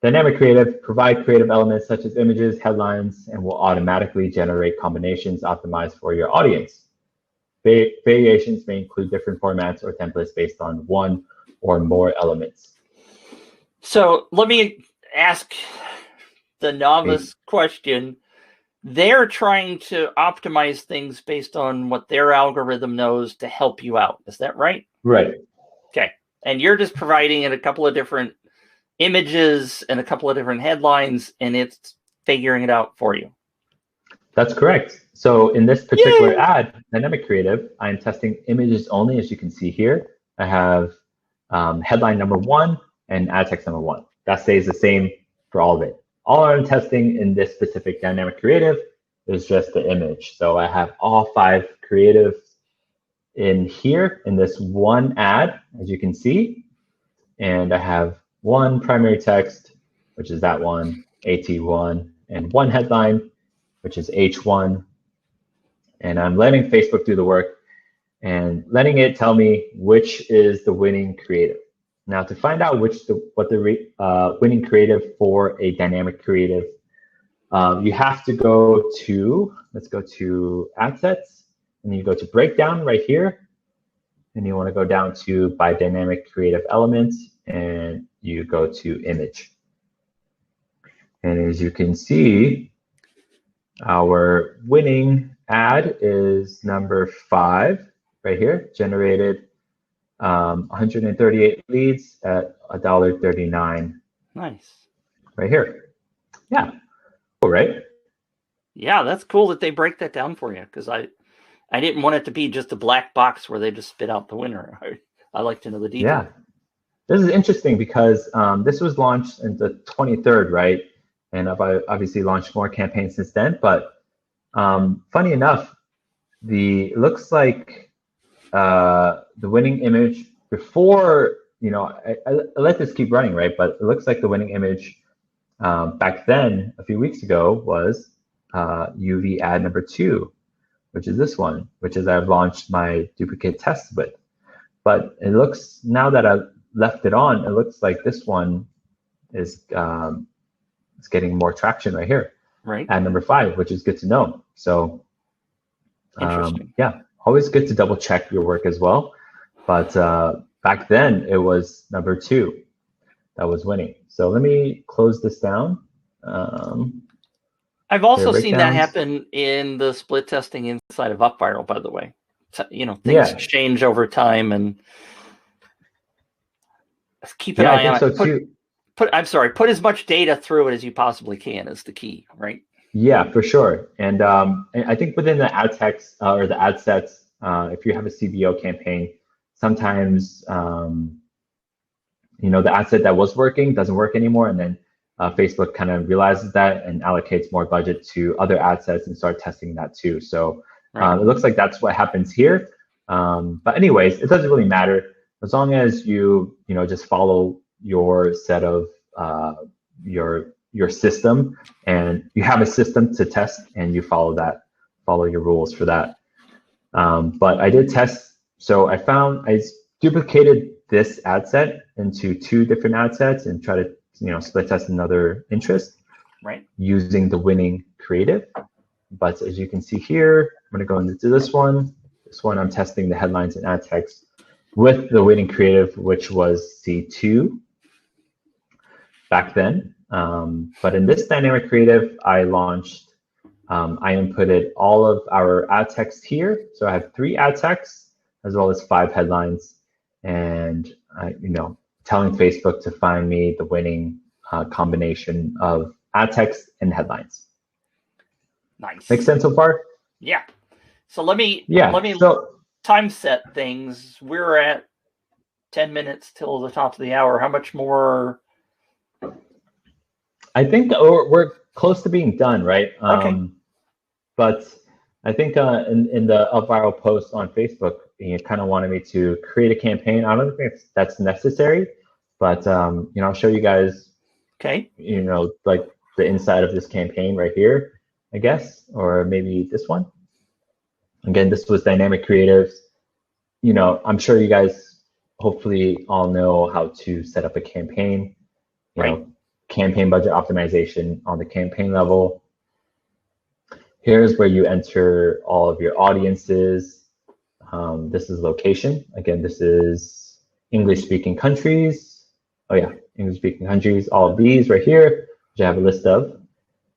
dynamic creative, provide creative elements such as images, headlines, and will automatically generate combinations optimized for your audience. Variations may include different formats or templates based on one or more elements. So let me ask the novice question. They're trying to optimize things based on what their algorithm knows to help you out. Is that right? Right. Okay. And you're just providing it a couple of different images and a couple of different headlines, and it's figuring it out for you. That's correct. So in this particular ad, Dynamic Creative, I'm testing images only, as you can see here. I have headline number 1 and ad text number 1. That stays the same for all of it. All I'm testing in this specific Dynamic Creative is just the image. So I have all 5 creatives in here in this one ad, as you can see. And I have one primary text, which is that one, AT1, and one headline, which is H1. And I'm letting Facebook do the work and letting it tell me which is the winning creative. Now, to find out what the winning creative for a dynamic creative, you have to go to, let's go to ad sets, and you go to breakdown right here, and you want to go down to by dynamic creative elements, and you go to image. And as you can see, our winning ad is number 5 right here, generated 138 leads at $1.39. Nice. Right here. Yeah. Cool, right? Yeah, that's cool that they break that down for you, because I didn't want it to be just a black box where they just spit out the winner. I like to know the details. Yeah. This is interesting because this was launched on the 23rd, right? And I've obviously launched more campaigns since then. But funny enough, it looks like the winning image before, I let this keep running, right? But it looks like the winning image back then, a few weeks ago, was UV ad number 2, which is this one, which is I've launched my duplicate test with. But it looks, now that I've left it on, it looks like this one is it's getting more traction right here. Right. Ad number 5, which is good to know. So interesting. Yeah, always good to double check your work as well. But back then it was number 2 that was winning. So let me close this down. I've also seen that happen in the split testing inside of UpViral, by the way. So, things change over time, and keep an eye on it. So too. Put as much data through it as you possibly can is the key, right? Yeah, for sure. And I think within the ad text or the ad sets if you have a CBO campaign, sometimes the ad set that was working doesn't work anymore, and then Facebook kind of realizes that and allocates more budget to other ad sets and start testing that too. So it looks like that's what happens here. But anyways, it doesn't really matter as long as you just follow your set of your system, and you have a system to test, and you follow your rules for that. But I did test, so I duplicated this ad set into 2 different ad sets and try to split test another interest, using the winning creative. But as you can see here, I'm going to go into this one. This one, I'm testing the headlines and ad text with the winning creative, which was C2 back then. But in this dynamic creative, I inputted all of our ad text here. So I have 3 ad texts as well as 5 headlines, and telling Facebook to find me the winning combination of ad text and headlines. Nice. Make sense so far? Yeah. So let me time set things. We're at 10 minutes till the top of the hour. How much more? I think we're close to being done, right? Okay. But I think in the UpViral post on Facebook, you kind of wanted me to create a campaign. I don't think that's necessary, but I'll show you guys. Okay. Like the inside of this campaign right here, I guess, or maybe this one. Again, this was dynamic creatives. I'm sure you guys hopefully all know how to set up a campaign. Campaign budget optimization on the campaign level. Here's where you enter all of your audiences. This is location. Again, this is English-speaking countries. Oh yeah, English-speaking countries. All of these right here, which I have a list of.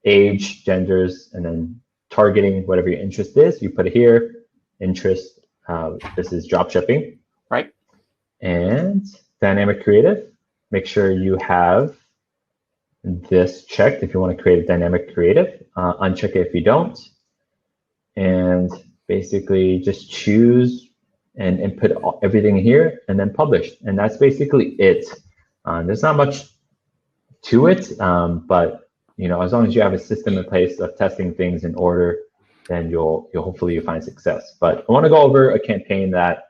Age, genders, and then targeting whatever your interest is. You put it here. Interest. This is drop shipping. Right. And dynamic creative. Make sure you have this checked if you want to create a dynamic creative. Uncheck it if you don't. And basically just choose and input everything here and then publish. And that's basically it. There's not much to it, but as long as you have a system in place of testing things in order, then you'll hopefully find success. But I want to go over a campaign that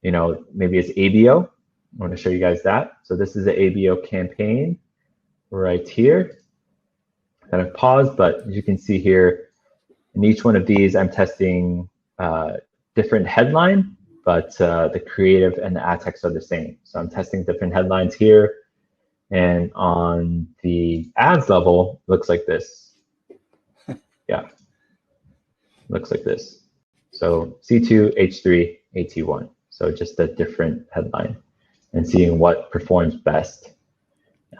maybe it's ABO. I want to show you guys that. So this is the ABO campaign right here. Kind of paused, but as you can see here, in each one of these, I'm testing different headline, but the creative and the ad text are the same. So I'm testing different headlines here. And on the ads level, looks like this. Yeah, looks like this. So C2, H3, AT1. So just a different headline and seeing what performs best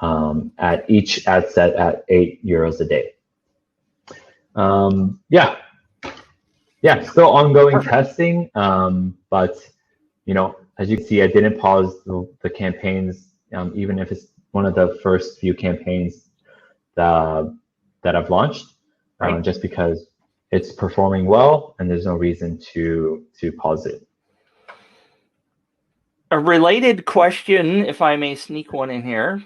at each ad set at €8 a day. Yeah, still ongoing testing, but as you can see, I didn't pause the campaigns, even if it's one of the first few campaigns that I've launched, just because it's performing well and there's no reason to pause it. A related question, if I may sneak one in here.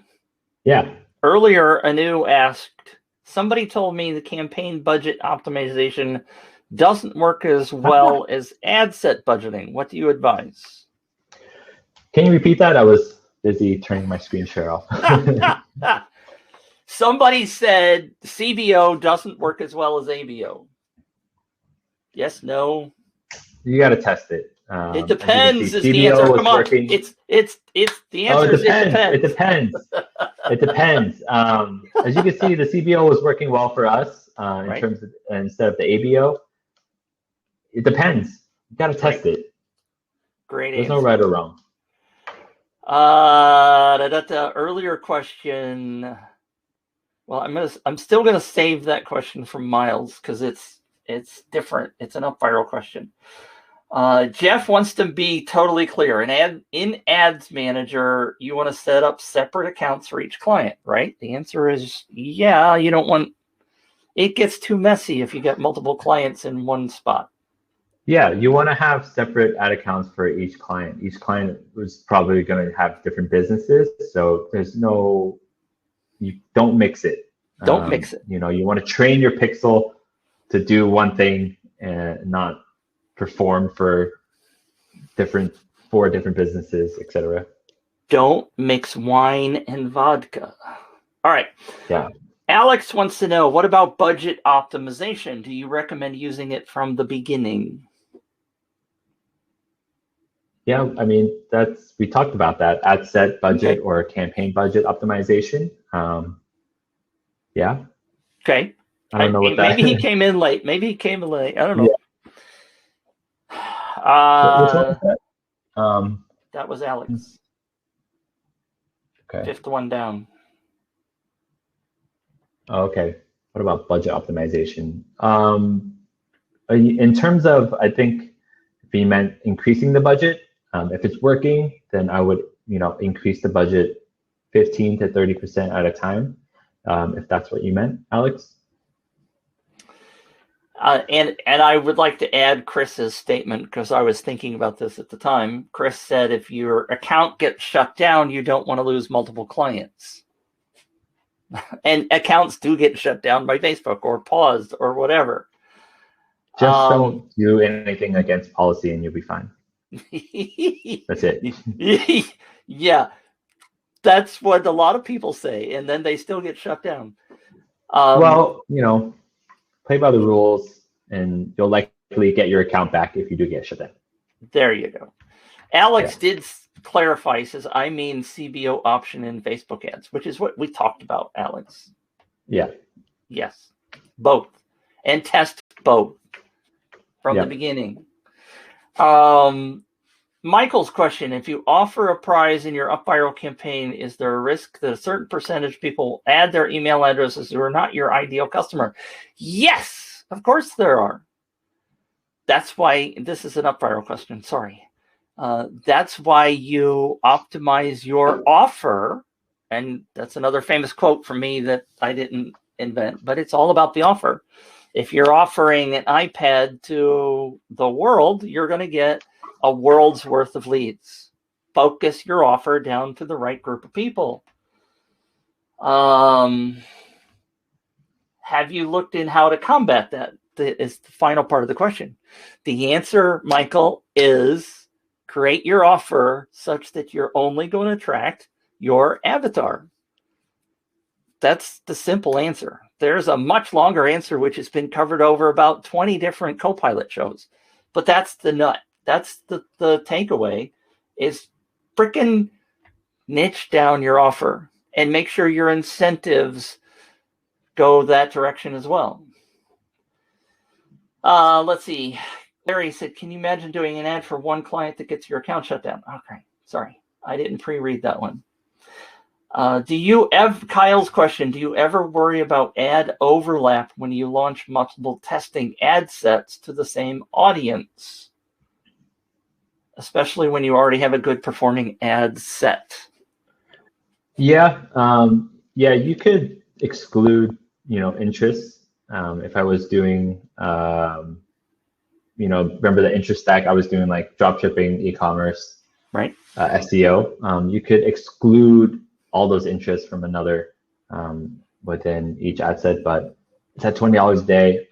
Yeah. Earlier, Anu asked, somebody told me the campaign budget optimization doesn't work as well as ad set budgeting. What do you advise? Can you repeat that? I was busy turning my screen share off. Somebody said CBO doesn't work as well as ABO. Yes, no? You got to test it. It depends is the answer. Come on. It's the answer is it depends. It depends. It depends. As you can see, the CBO was working well for us in terms of instead of the ABO. It depends. You got to test it. Great There's answer. no right or wrong. Earlier question. Well, I'm still gonna save that question from Miles because it's different. It's an UpViral question. Jeff wants to be totally clear. In Ads Manager, you want to set up separate accounts for each client, right? The answer is yeah. You don't want it gets too messy if you get multiple clients in one spot. Yeah, you want to have separate ad accounts for each client. Each client was probably going to have different businesses, so you don't mix it. Don't mix it. You want to train your pixel to do one thing and not perform for four different businesses, etc. Don't mix wine and vodka. All right. Yeah. Alex wants to know, what about budget optimization? Do you recommend using it from the beginning? Yeah, I mean, we talked about that, ad set budget Okay. or campaign budget optimization. Yeah. Okay. I don't know what that Maybe he came in late. Maybe he came in late. I don't know. Which one was that? That was Alex. Okay. Fifth one down. Oh, okay. What about budget optimization? In terms of, I think if he meant increasing the budget, if it's working, then I would, increase the budget 15 to 30% at a time. If that's what you meant, Alex. And I would like to add Chris's statement, because I was thinking about this at the time. Chris said, if your account gets shut down, you don't want to lose multiple clients. And accounts do get shut down by Facebook or paused or whatever. Just don't do anything against policy and you'll be fine. That's it. Yeah, that's what a lot of people say, and then they still get shut down. Well, play by the rules, and you'll likely get your account back if you do get shut down. There you go. Alex did clarify, says, I mean CBO option in Facebook ads, which is what we talked about, Alex. Yeah. Yes, both. And test both from the beginning. Michael's question, if you offer a prize in your UpViral campaign, is there a risk that a certain percentage of people add their email addresses who are not your ideal customer? Yes, of course there are. That's why this is an UpViral question. Sorry. That's why you optimize your offer. And that's another famous quote from me that I didn't invent, but it's all about the offer. If you're offering an iPad to the world, you're going to get a world's worth of leads. Focus your offer down to the right group of people. Have you looked in how to combat that? Is the final part of the question. The answer, Michael, is create your offer such that you're only going to attract your avatar. That's the simple answer. There's a much longer answer, which has been covered over about 20 different Copilot shows. But that's the nut. That's the takeaway, is freaking niche down your offer and make sure your incentives go that direction as well. Let's see. Larry said, can you imagine doing an ad for one client that gets your account shut down? Okay, sorry. I didn't pre-read that one. Kyle's question, do you ever worry about ad overlap when you launch multiple testing ad sets to the same audience? Especially when you already have a good performing ad set. Yeah. You could exclude, interests. If I was doing, remember the interest stack, I was doing like drop shipping, e-commerce, right? SEO. You could exclude all those interests from another within each ad set, but it's at $20 a day.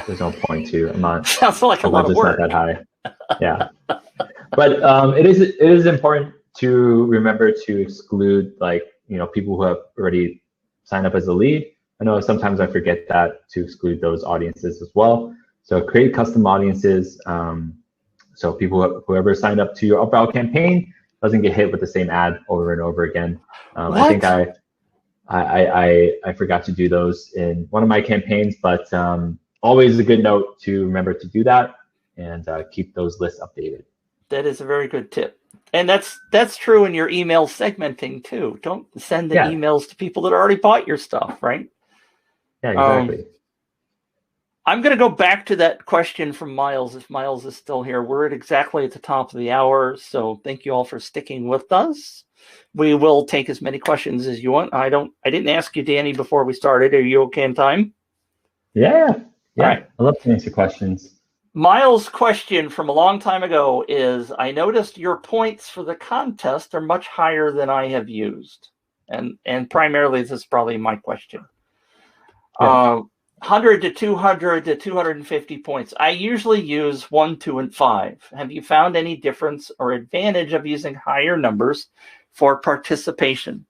There's no point to. I'm not. Sounds like a lot of work. Not that high. Yeah. But it is important to remember to exclude people who have already signed up as a lead. I know sometimes I forget that, to exclude those audiences as well. So create custom audiences. So whoever signed up to your UpViral campaign doesn't get hit with the same ad over and over again. I think I forgot to do those in one of my campaigns, but always a good note to remember to do that and keep those lists updated. That is a very good tip. And that's true in your email segmenting too. Don't send the emails to people that already bought your stuff, right? Yeah, exactly. I'm going to go back to that question from Miles, if Miles is still here. We're at the top of the hour, so thank you all for sticking with us. We will take as many questions as you want. I didn't ask you, Danny, before we started. Are you okay in time? Yeah. All right. I love to answer questions. Miles' question from a long time ago is, I noticed your points for the contest are much higher than I have used. And primarily, this is probably my question. Yeah. 100 to 200 to 250 points. I usually use 1, 2, and 5. Have you found any difference or advantage of using higher numbers for participation?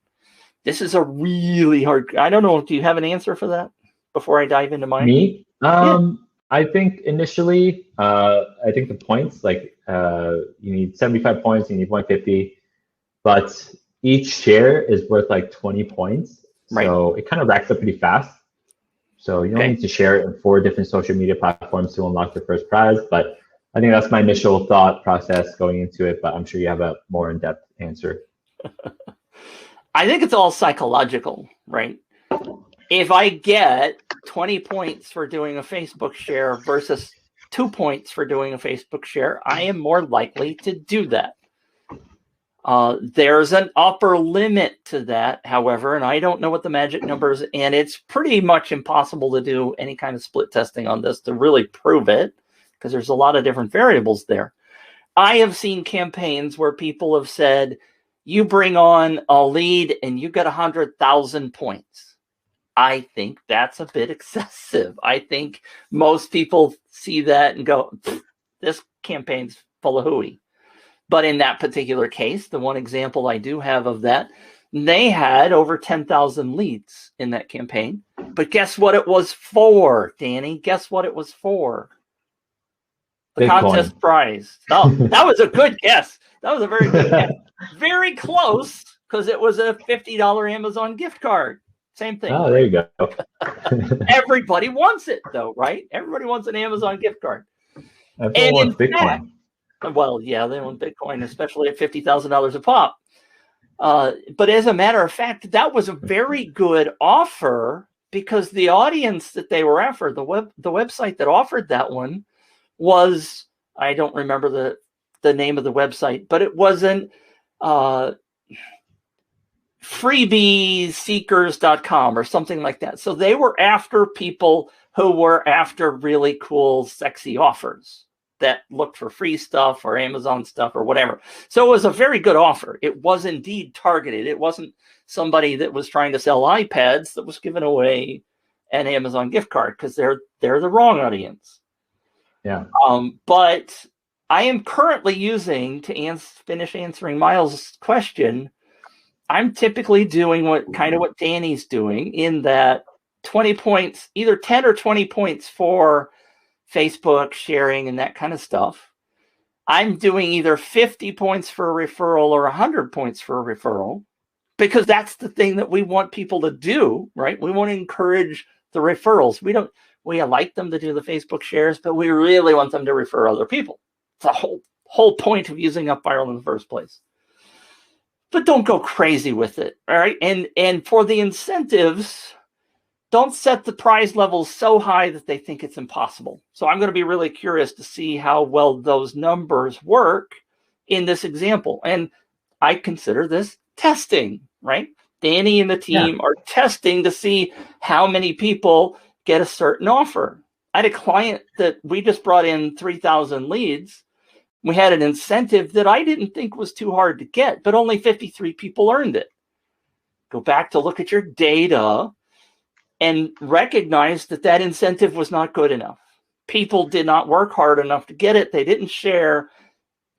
This is a really hard. I don't know. Do you have an answer for that before I dive into mine? Me? Yeah. I think initially, I think the points, like you need 75 points, you need 150, but each share is worth like 20 points. Right. So it kind of racks up pretty fast. So you don't Okay. need to share it in 4 different social media platforms to unlock your first prize. But I think that's my initial thought process going into it, but I'm sure you have a more in-depth answer. I think it's all psychological, right? If I get 20 points for doing a Facebook share versus 2 points for doing a Facebook share, I am more likely to do that. There's an upper limit to that, however, and I don't know what the magic number is, and it's pretty much impossible to do any kind of split testing on this to really prove it, because there's a lot of different variables there. I have seen campaigns where people have said, you bring on a lead and you get 100,000 points. I think that's a bit excessive. I think most people see that and go, this campaign's full of hooey. But in that particular case, the one example I do have of that, they had over 10,000 leads in that campaign. But guess what it was for, Danny? Guess what it was for? The Bitcoin. Contest prize. Oh, that was a good guess. That was a very good guess. Very close, because it was a $50 Amazon gift card. Same thing. Oh, there you go. Everybody wants it, though, right? Everybody wants an Amazon gift card. Everyone wants Bitcoin. Fact, well, yeah, they want Bitcoin, especially at $50,000 a pop. But as a matter of fact, that was a very good offer, because the audience that they were after, the website that offered that one was, I don't remember the name of the website, but it wasn't freebieseekers.com or something like that. So they were after people who were after really cool, sexy offers that looked for free stuff or Amazon stuff or whatever. So it was a very good offer. It was indeed targeted. It wasn't somebody that was trying to sell iPads that was giving away an Amazon gift card, because they're the wrong audience. Yeah. But I am currently using, to finish answering Miles' question, I'm typically doing what Danny's doing, in that 20 points, either 10 or 20 points for Facebook sharing and that kind of stuff. I'm doing either 50 points for a referral or 100 points for a referral, because that's the thing that we want people to do, right? We want to encourage the referrals. We like them to do the Facebook shares, but we really want them to refer other people. It's the whole point of using UpViral in the first place. But don't go crazy with it, all right? And for the incentives, don't set the prize levels so high that they think it's impossible. So I'm going to be really curious to see how well those numbers work in this example. And I consider this testing, right? Danny and the team are testing to see how many people get a certain offer. I had a client that we just brought in 3,000 leads. We had an incentive that I didn't think was too hard to get, but only 53 people earned it. Go back to look at your data and recognize that incentive was not good enough. People did not work hard enough to get it. They didn't share.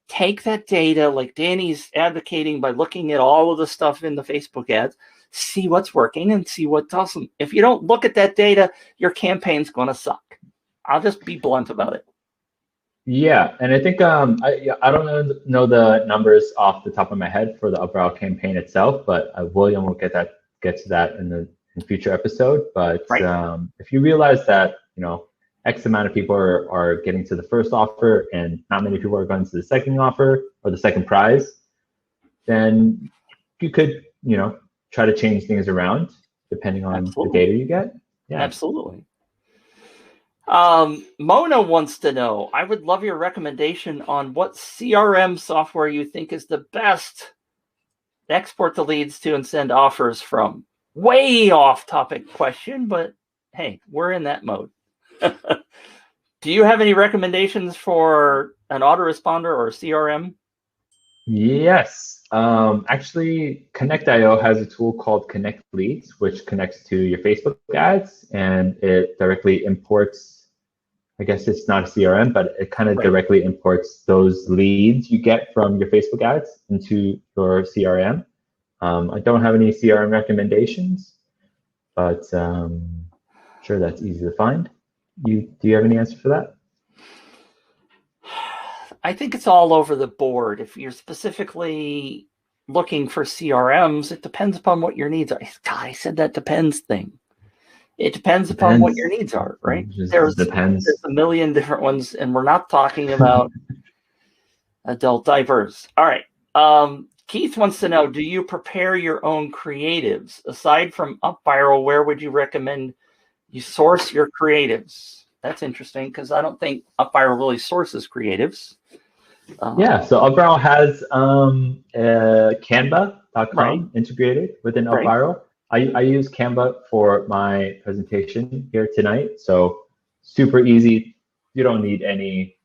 Take that data, like Danny's advocating, by looking at all of the stuff in the Facebook ads, see what's working and see what doesn't. If you don't look at that data, your campaign's going to suck. I'll just be blunt about it. Yeah, and I think I don't know the numbers off the top of my head for the UpViral campaign itself, but William will get to that in future episode. But right. If you realize that X amount of people are getting to the first offer and not many people are going to the second offer or the second prize, then you could try to change things around depending on the data you get. Yeah, absolutely. Mona wants to know, I would love your recommendation on what CRM software you think is the best to export the leads to and send offers from. Way off topic question, but hey, we're in that mode. Do you have any recommendations for an autoresponder or a CRM? Yes. Actually, Connect.io has a tool called Connect Leads, which connects to your Facebook ads, and it directly imports, I guess it's not a CRM, but it kind of directly imports those leads you get from your Facebook ads into your CRM. I don't have any CRM recommendations, but sure that's easy to find. Do you have any answer for that? I think it's all over the board. If you're specifically looking for CRMs, it depends upon what your needs are. God, I said that depends thing. It depends upon what your needs are, right? There's a million different ones, and we're not talking about adult diverse. All right. Keith wants to know, do you prepare your own creatives? Aside from UpViral, where would you recommend you source your creatives? That's interesting because I don't think UpViral really sources creatives. Yeah, so UpViral has Canva.com integrated within UpViral. I use Canva for my presentation here tonight, so super easy. You don't need any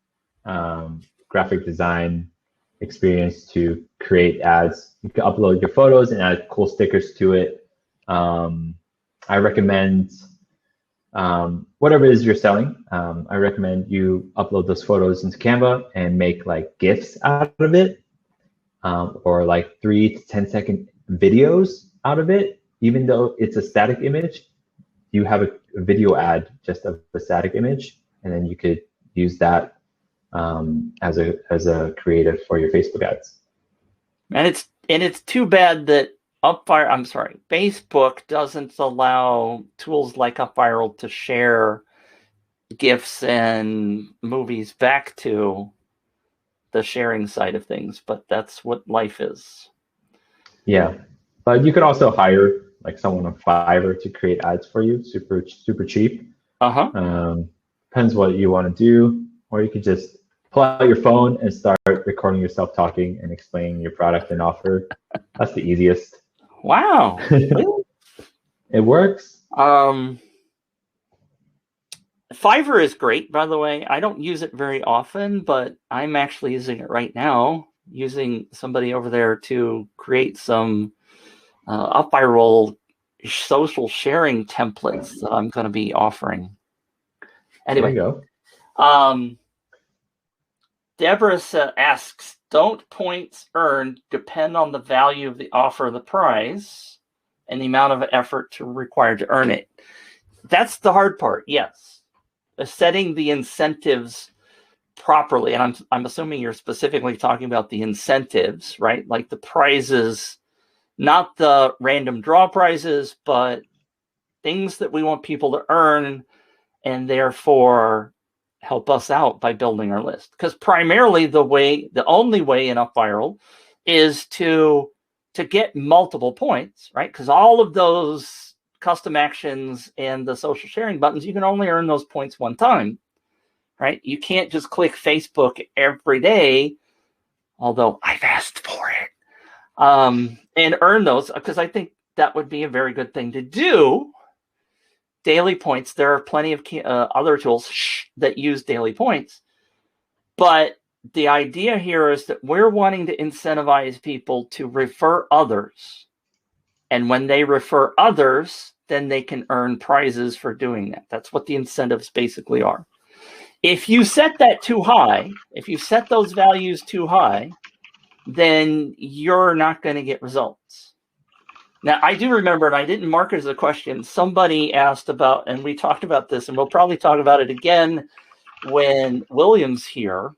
graphic design experience to create ads. You can upload your photos and add cool stickers to it. I recommend whatever it is you're selling, I recommend you upload those photos into Canva and make like GIFs out of it, or like 3 to 10 second videos out of it. Even though it's a static image, you have a video ad just of a static image, and then you could use that as a creative for your Facebook ads. And it's too bad that Facebook doesn't allow tools like UpViral to share GIFs and movies back to the sharing side of things, but that's what life is. Yeah, but you could also hire like someone on Fiverr to create ads for you, super cheap. Depends what you want to do, or you could just pull out your phone and start recording yourself talking and explaining your product and offer. That's the easiest. Wow. It works. Fiverr is great, by the way. I don't use it very often, but I'm actually using it right now, using somebody over there to create some UpViral social sharing templates that I'm going to be offering. Anyway, there you go. Deborah asks, don't points earned depend on the value of the offer of the prize and the amount of effort required to earn it? That's the hard part, yes. Setting the incentives properly, and I'm assuming you're specifically talking about the incentives, right? Like the prizes, not the random draw prizes, but things that we want people to earn and therefore help us out by building our list. Because primarily the only way in UpViral is to get multiple points, right? Because all of those custom actions and the social sharing buttons, you can only earn those points one time, right? You can't just click Facebook every day, although I've asked for it, and earn those, because I think that would be a very good thing to do. Daily points, there are plenty of other tools that use daily points, but the idea here is that we're wanting to incentivize people to refer others, and when they refer others, then they can earn prizes for doing that. That's what the incentives basically are. If you set that too high, if you set those values too high, then you're not going to get results. Now, I do remember, and I didn't mark it as a question, somebody asked about, and we talked about this, and we'll probably talk about it again when William's here,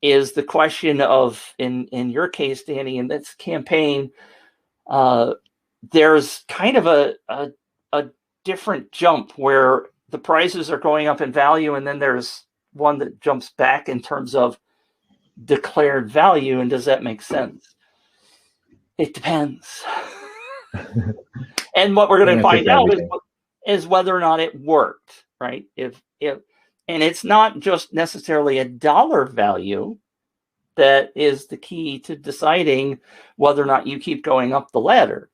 is the question of, in your case, Danny, in this campaign, there's kind of a different jump where the prizes are going up in value, and then there's one that jumps back in terms of declared value. And does that make sense? It depends. And what we're going to find out is whether or not it worked, right? And it's not just necessarily a dollar value that is the key to deciding whether or not you keep going up the ladder,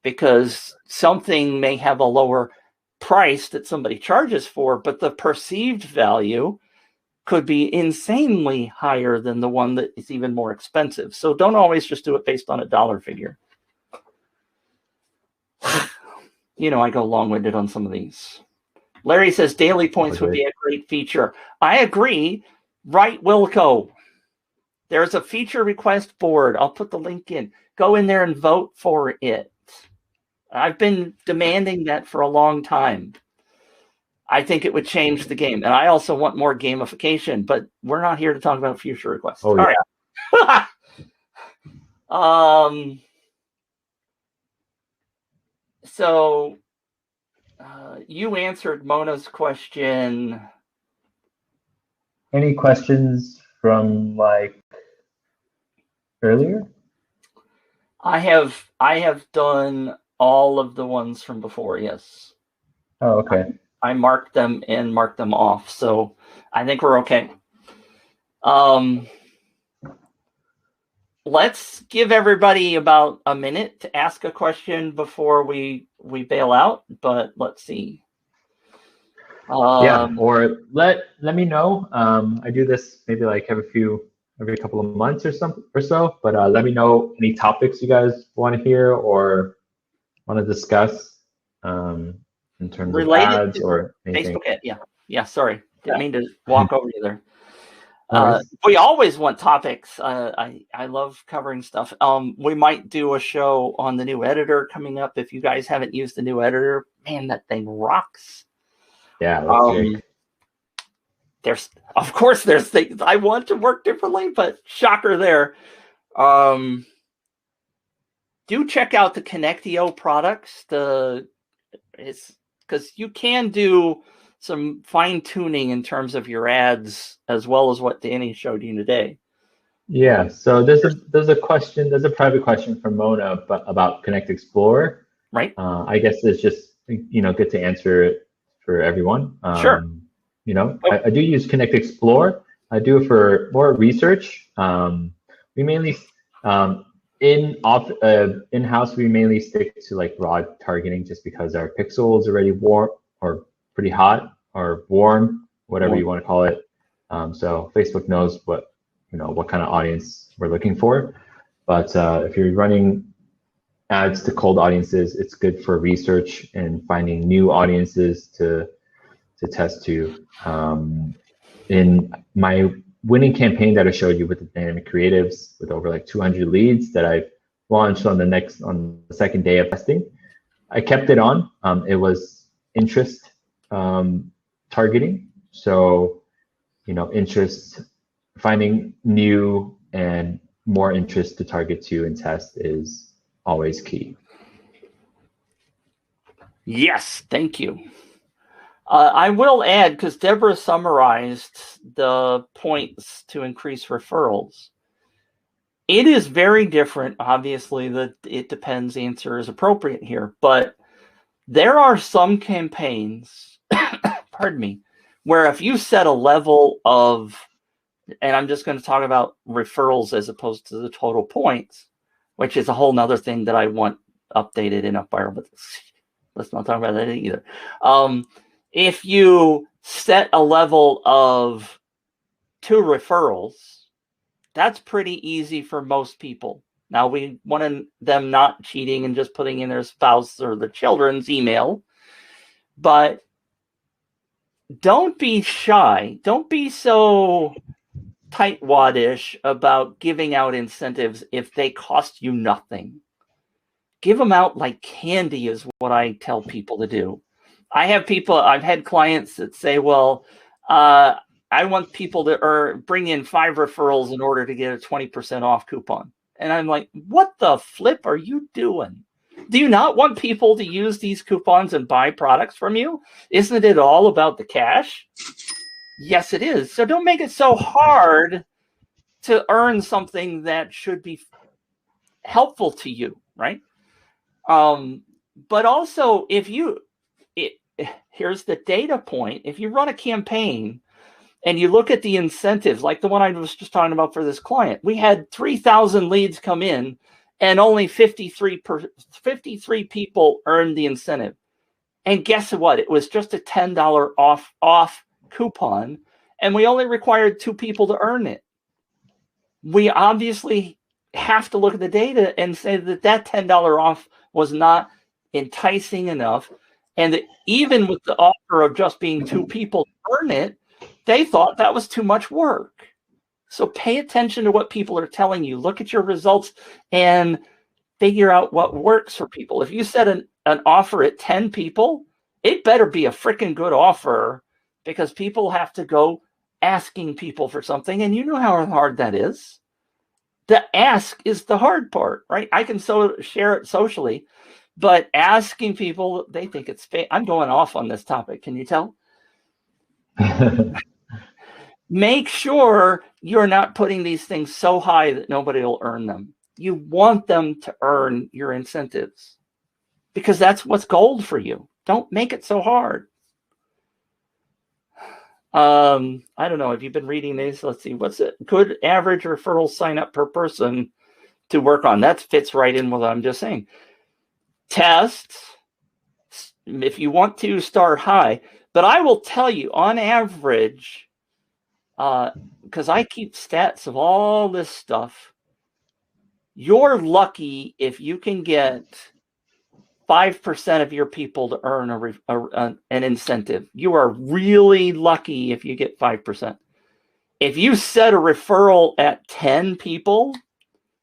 because something may have a lower price that somebody charges for, but the perceived value could be insanely higher than the one that is even more expensive. So don't always just do it based on a dollar figure. You know, I go long-winded on some of these. Larry says daily points would be a great feature. I agree. Right, Wilco. There's a feature request board. I'll put the link in. Go in there and vote for it. I've been demanding that for a long time. I think it would change the game. And I also want more gamification, but we're not here to talk about future requests. Oh, all yeah. right. So you answered Mona's question. Any questions from like earlier? I have done all of the ones from before, yes. Oh, okay. I marked them and marked them off, so I think we're okay. Let's give everybody about a minute to ask a question before we bail out, but let's see. Yeah, or let me know. I do this maybe like every couple of months or so, but let me know any topics you guys want to hear or want to discuss in terms related of ads to or anything. Facebook ad. Yeah, sorry. Didn't mean to walk over you there. Nice. We always want topics. I love covering stuff. We might do a show on the new editor coming up. If you guys haven't used the new editor, man, that thing rocks. Yeah, that's great. There's things I want to work differently, but shocker there. Do check out the Connectio products. It's because you can do some fine tuning in terms of your ads as well as what Danny showed you today. Yeah, so there's a private question from Mona about Connect Explorer. Right. I guess it's just good to answer it for everyone. Sure. I do use Connect Explore. I do it for more research. We mainly in-house we mainly stick to like broad targeting just because our pixel is already warm or pretty hot or warm, whatever you want to call it. So Facebook knows what kind of audience we're looking for. But if you're running ads to cold audiences, it's good for research and finding new audiences to test to. In my winning campaign that I showed you with the dynamic creatives with over like 200 leads that I launched on the second day of testing, I kept it on. It was interest targeting. So, interest, finding new and more interest to target to and test is always key. Yes, thank you. I will add, because Deborah summarized the points to increase referrals. It is very different. Obviously, it depends. Answer is appropriate here, but there are some campaigns, pardon me, where if you set a level of, and I'm just going to talk about referrals as opposed to the total points, which is a whole nother thing that I want updated in UpViral, but let's not talk about that either. If you set a level of 2 referrals, that's pretty easy for most people. Now, we want them not cheating and just putting in their spouse or their children's email, but don't be shy. Don't be so tightwad-ish about giving out incentives if they cost you nothing. Give them out like candy is what I tell people to do. I've had clients that say, well, I want people to bring in 5 referrals in order to get a 20% off coupon. And I'm like, what the flip are you doing? Do you not want people to use these coupons and buy products from you? Isn't it all about the cash? Yes, it is. So don't make it so hard to earn something that should be helpful to you, right? But also, here's the data point. If you run a campaign and you look at the incentives, like the one I was just talking about for this client, we had 3,000 leads come in and only 53 people earned the incentive. And guess what? It was just a $10 off coupon, and we only required 2 people to earn it. We obviously have to look at the data and say that that $10 off was not enticing enough, and that even with the offer of just being 2 people to earn it, they thought that was too much work. So pay attention to what people are telling you. Look at your results and figure out what works for people. If you set an offer at 10 people, it better be a freaking good offer, because people have to go asking people for something, and you know how hard that is. The ask is the hard part, right? I can share it socially, but asking people, they think it's fake. I'm going off on this topic. Can you tell? Make sure you're not putting these things so high that nobody will earn them. You want them to earn your incentives, because that's what's gold for you. Don't make it so hard. I don't know. Have you been reading these? Let's see. What's it? Good average referral sign up per person to work on. That fits right in with what I'm just saying. Tests, if you want to, start high. But I will tell you, on average, because I keep stats of all this stuff, you're lucky if you can get 5% of your people to earn an incentive. You are really lucky if you get 5%. If you set a referral at 10 people,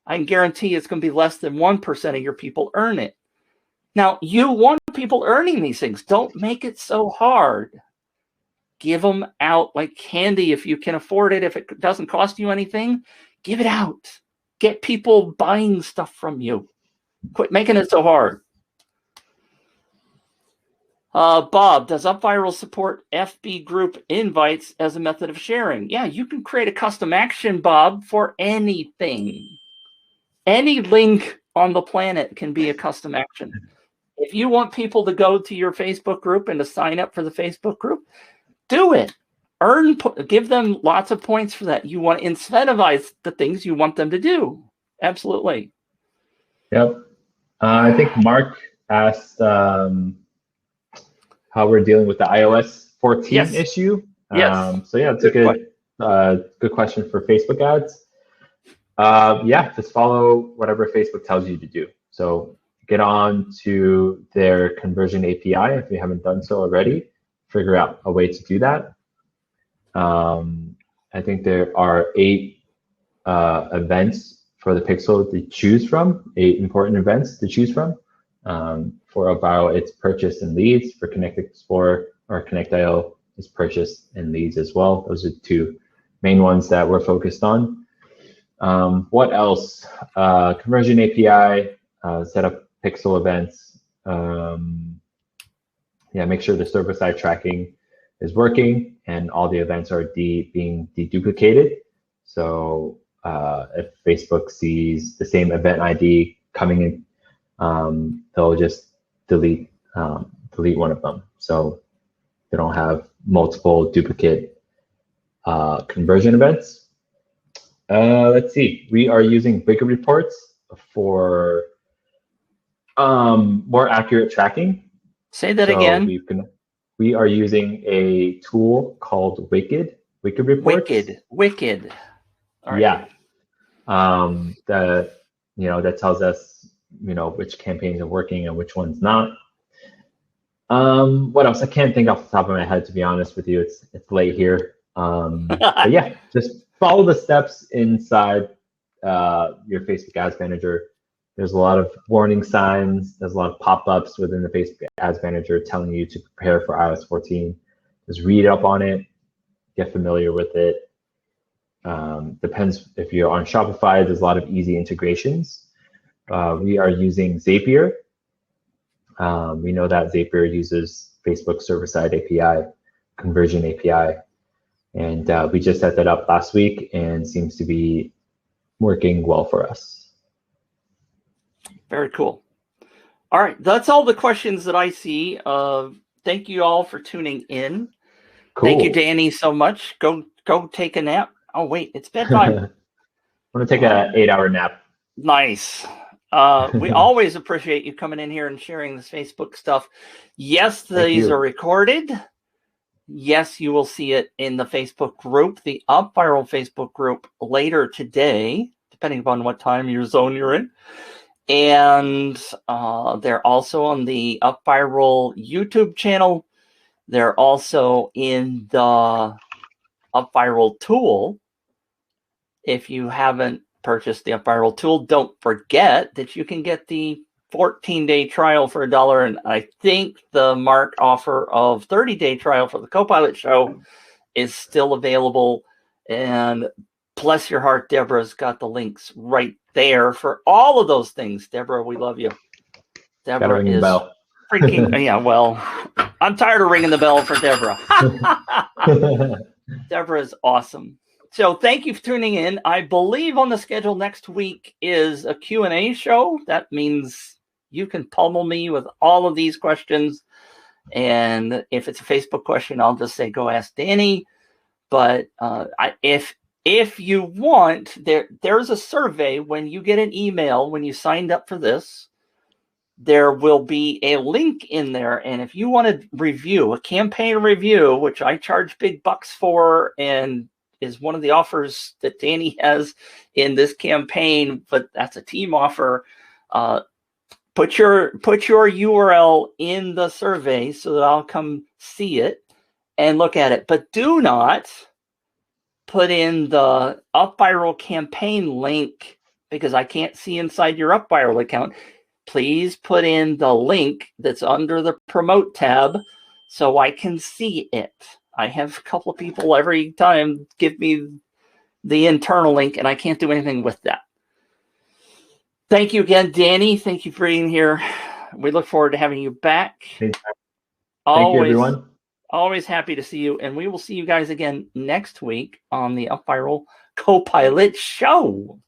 I can guarantee it's going to be less than 1% of your people earn it. Now, you want people earning these things. Don't make it so hard. Give them out like candy if you can afford it. If it doesn't cost you anything, give it out. Get people buying stuff from you. Quit making it so hard. Bob, does UpViral support FB group invites as a method of sharing? Yeah, you can create a custom action, Bob, for anything. Any link on the planet can be a custom action. If you want people to go to your Facebook group and to sign up for the Facebook group, do it. Give them lots of points for that. You want to incentivize the things you want them to do. Absolutely. Yep. I think Mark asked how we're dealing with the iOS 14 issue. Yes. So yeah, it's a good question for Facebook ads. Yeah, just follow whatever Facebook tells you to do. So get on to their conversion API if you haven't done so already. Figure out a way to do that. I think there are 8 events for the Pixel to choose from, 8 important events to choose from. For UpViral, it's purchase and leads. For Connect Explorer or Connect.io, it's purchase and leads as well. Those are 2 main ones that we're focused on. What else? Conversion API, set up Pixel events. Yeah, make sure the server-side tracking is working and all the events are being deduplicated. So if Facebook sees the same event ID coming in, they'll just delete one of them, so they don't have multiple duplicate conversion events. Let's see. We are using Wicked reports for more accurate tracking. Say that again. We are using a tool called Wicked reports. Wicked. All right. Yeah. That tells us which campaigns are working and which ones not. What else? I can't think off the top of my head, to be honest with you. It's late here. But yeah, just follow the steps inside your Facebook Ads Manager. There's a lot of warning signs. There's a lot of pop-ups within the Facebook Ads Manager telling you to prepare for iOS 14. Just read up on it, get familiar with it. Depends if you're on Shopify. There's a lot of easy integrations. We are using Zapier. We know that Zapier uses Facebook server-side API, conversion API, and we just set that up last week and seems to be working well for us. Very cool. All right, that's all the questions that I see. Thank you all for tuning in. Cool. Thank you, Danny, so much. Go take a nap. Oh wait, it's bedtime. I'm gonna take an 8-hour nap. Nice. We always appreciate you coming in here and sharing this Facebook stuff. Yes, these are recorded. Yes, you will see it in the Facebook group, the UpViral Facebook group later today, depending upon what time your zone you're in. And they're also on the UpViral YouTube channel. They're also in the UpViral tool. If you haven't purchased the UpViral tool, don't forget that you can get the 14-day trial for $1. And I think the Mark offer of 30-day trial for the Copilot show is still available. And bless your heart, Deborah's got the links right there for all of those things. Deborah, we love you. Deborah is freaking, yeah, well, I'm tired of ringing the bell for Deborah. Deborah is awesome. So thank you for tuning in. I believe on the schedule next week is a Q&A show. That means you can pummel me with all of these questions. And if it's a Facebook question, I'll just say, go ask Danny. But if you want, there's a survey when you get an email, when you signed up for this, there will be a link in there. And if you want to review, a campaign review, which I charge big bucks for and is one of the offers that Danny has in this campaign, but that's a team offer. Put your URL in the survey so that I'll come see it and look at it. But do not put in the UpViral campaign link because I can't see inside your UpViral account. Please put in the link that's under the promote tab so I can see it. I have a couple of people every time give me the internal link, and I can't do anything with that. Thank you again, Danny. Thank you for being here. We look forward to having you back. Thank you, everyone. Always happy to see you, and we will see you guys again next week on the UpViral Copilot Show.